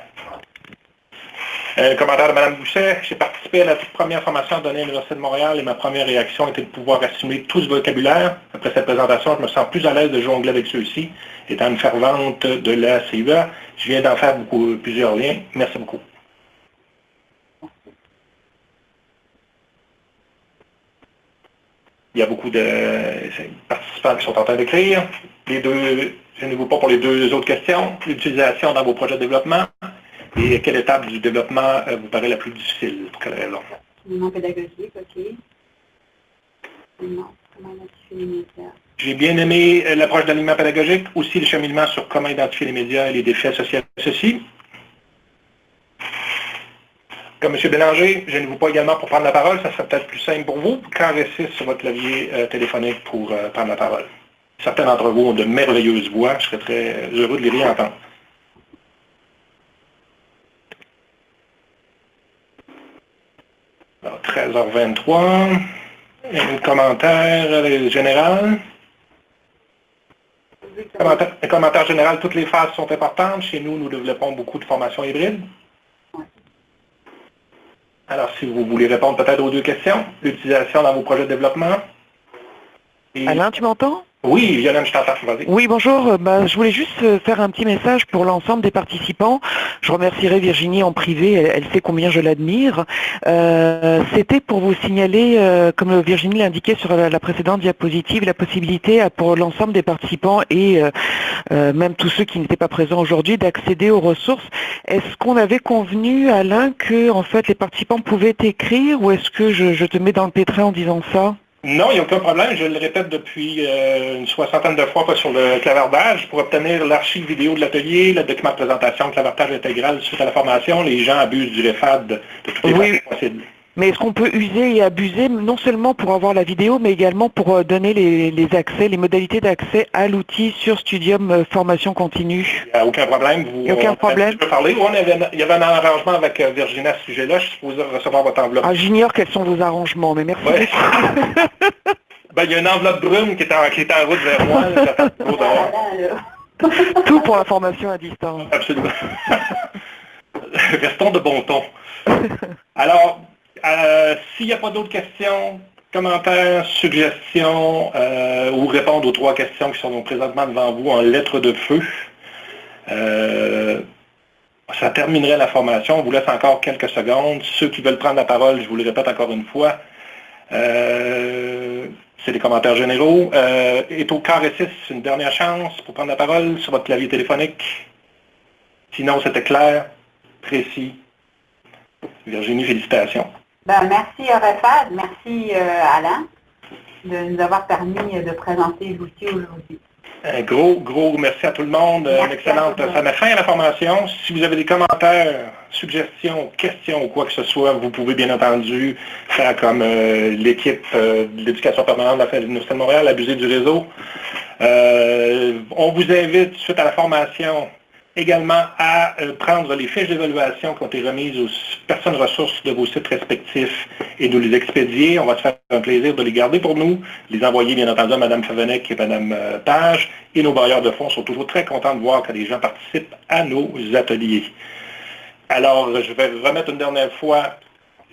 Speaker 1: Commentaire de Mme Boucher. J'ai participé à la toute première formation donnée à l'Université de Montréal et ma première réaction était de pouvoir assimiler tout ce vocabulaire. Après cette présentation, je me sens plus à l'aise de jongler avec ceux-ci. Étant une fervente de la CUA, je viens d'en faire plusieurs liens. Merci beaucoup. Il y a beaucoup de participants qui sont en train d'écrire. Gênez-vous pas pour les deux autres questions. L'utilisation dans vos projets de développement. Et quelle étape du développement vous paraît la plus difficile? Pour quelle raison?
Speaker 2: Non pédagogique, ok. Non, comment identifier les médias?
Speaker 1: J'ai bien aimé l'approche d'alignement pédagogique, aussi le cheminement sur comment identifier les médias et les défis associés à ceci. Comme M. Bélanger, gênez-vous pas également pour prendre la parole, ça serait peut-être plus simple pour vous. Carré 6 sur votre clavier téléphonique pour prendre la parole. Certains d'entre vous ont de merveilleuses voix, je serais très heureux de les réentendre. Alors, 13h23, un commentaire général. Un commentaire général, toutes les phases sont importantes. Chez nous, nous développons beaucoup de formations hybrides. Alors, si vous voulez répondre peut-être aux deux questions, l'utilisation dans vos projets de développement.
Speaker 4: Alain, tu m'entends?
Speaker 1: Oui, Violaine, je t'entends, vas-y.
Speaker 4: Oui, bonjour. Je voulais juste faire un petit message pour l'ensemble des participants. Je remercierai Virginie en privé, elle sait combien je l'admire. C'était pour vous signaler, comme Virginie l'indiquait sur la précédente diapositive, la possibilité pour l'ensemble des participants et même tous ceux qui n'étaient pas présents aujourd'hui d'accéder aux ressources. Est-ce qu'on avait convenu, Alain, que en fait les participants pouvaient écrire ou est-ce que je te mets dans le pétrin en disant ça?
Speaker 1: Non, il n'y a aucun problème. Je le répète depuis une soixantaine de fois sur le clavardage. Pour obtenir l'archive vidéo de l'atelier, le document de présentation, le clavardage intégral suite à la formation, les gens abusent du REFAD de toutes les façons possibles.
Speaker 4: Mais est-ce qu'on peut user et abuser non seulement pour avoir la vidéo, mais également pour donner les accès, les modalités d'accès à l'outil sur Studium Formation Continue?
Speaker 1: Il n'y a aucun problème.
Speaker 4: Il n'y a aucun problème.
Speaker 1: Il y avait un arrangement avec Virginie à ce sujet-là. Je suis supposé recevoir votre enveloppe.
Speaker 4: Ah, j'ignore quels sont vos arrangements, mais merci beaucoup.
Speaker 1: Il y a une enveloppe brune qui est en route vers moi. Là,
Speaker 4: tout pour la formation à distance.
Speaker 1: Absolument. restons de bon ton. Alors, s'il n'y a pas d'autres questions, commentaires, suggestions, ou répondre aux 3 questions qui sont présentement devant vous en lettres de feu, ça terminerait la formation. On vous laisse encore quelques secondes. Ceux qui veulent prendre la parole, je vous le répète encore une fois, c'est des commentaires généraux. Est au carré 6 une dernière chance pour prendre la parole sur votre clavier téléphonique. Sinon, c'était clair, précis. Virginie, félicitations.
Speaker 2: Merci RFAD, merci Alain de nous avoir permis de présenter l'outil aujourd'hui.
Speaker 1: Un gros merci à tout le monde. Excellente. Ça met fin à la formation. Si vous avez des commentaires, suggestions, questions ou quoi que ce soit, vous pouvez bien entendu faire comme l'équipe de l'éducation permanente de l'Université de Montréal, abuser du réseau. On vous invite suite à la formation également à prendre les fiches d'évaluation qui ont été remises aux personnes ressources de vos sites respectifs et nous les expédier. On va se faire un plaisir de les garder pour nous, les envoyer bien entendu à Mme Favenec et Mme Page. Et nos bailleurs de fonds sont toujours très contents de voir que les gens participent à nos ateliers. Alors, je vais remettre une dernière fois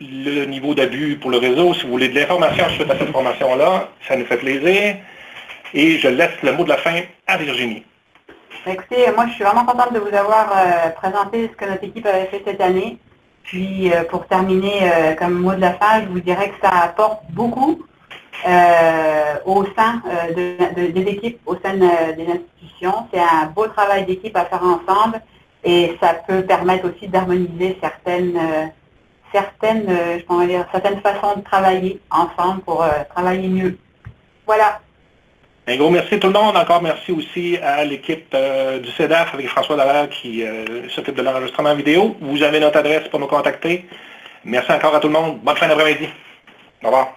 Speaker 1: le niveau d'abus pour le réseau. Si vous voulez de l'information suite à cette formation-là, ça nous fait plaisir. Et je laisse le mot de la fin à Virginie.
Speaker 2: Écoutez, moi je suis vraiment contente de vous avoir présenté ce que notre équipe avait fait cette année. Puis pour terminer, comme mot de la fin, je vous dirais que ça apporte beaucoup au sein des équipes, au sein des institutions. C'est un beau travail d'équipe à faire ensemble et ça peut permettre aussi d'harmoniser certaines façons de travailler ensemble pour travailler mieux. Voilà.
Speaker 1: Un gros merci à tout le monde. Encore merci aussi à l'équipe du CEDAF avec François Dallaire qui s'occupe de l'enregistrement vidéo. Vous avez notre adresse pour nous contacter. Merci encore à tout le monde. Bonne fin d'après-midi. Au revoir.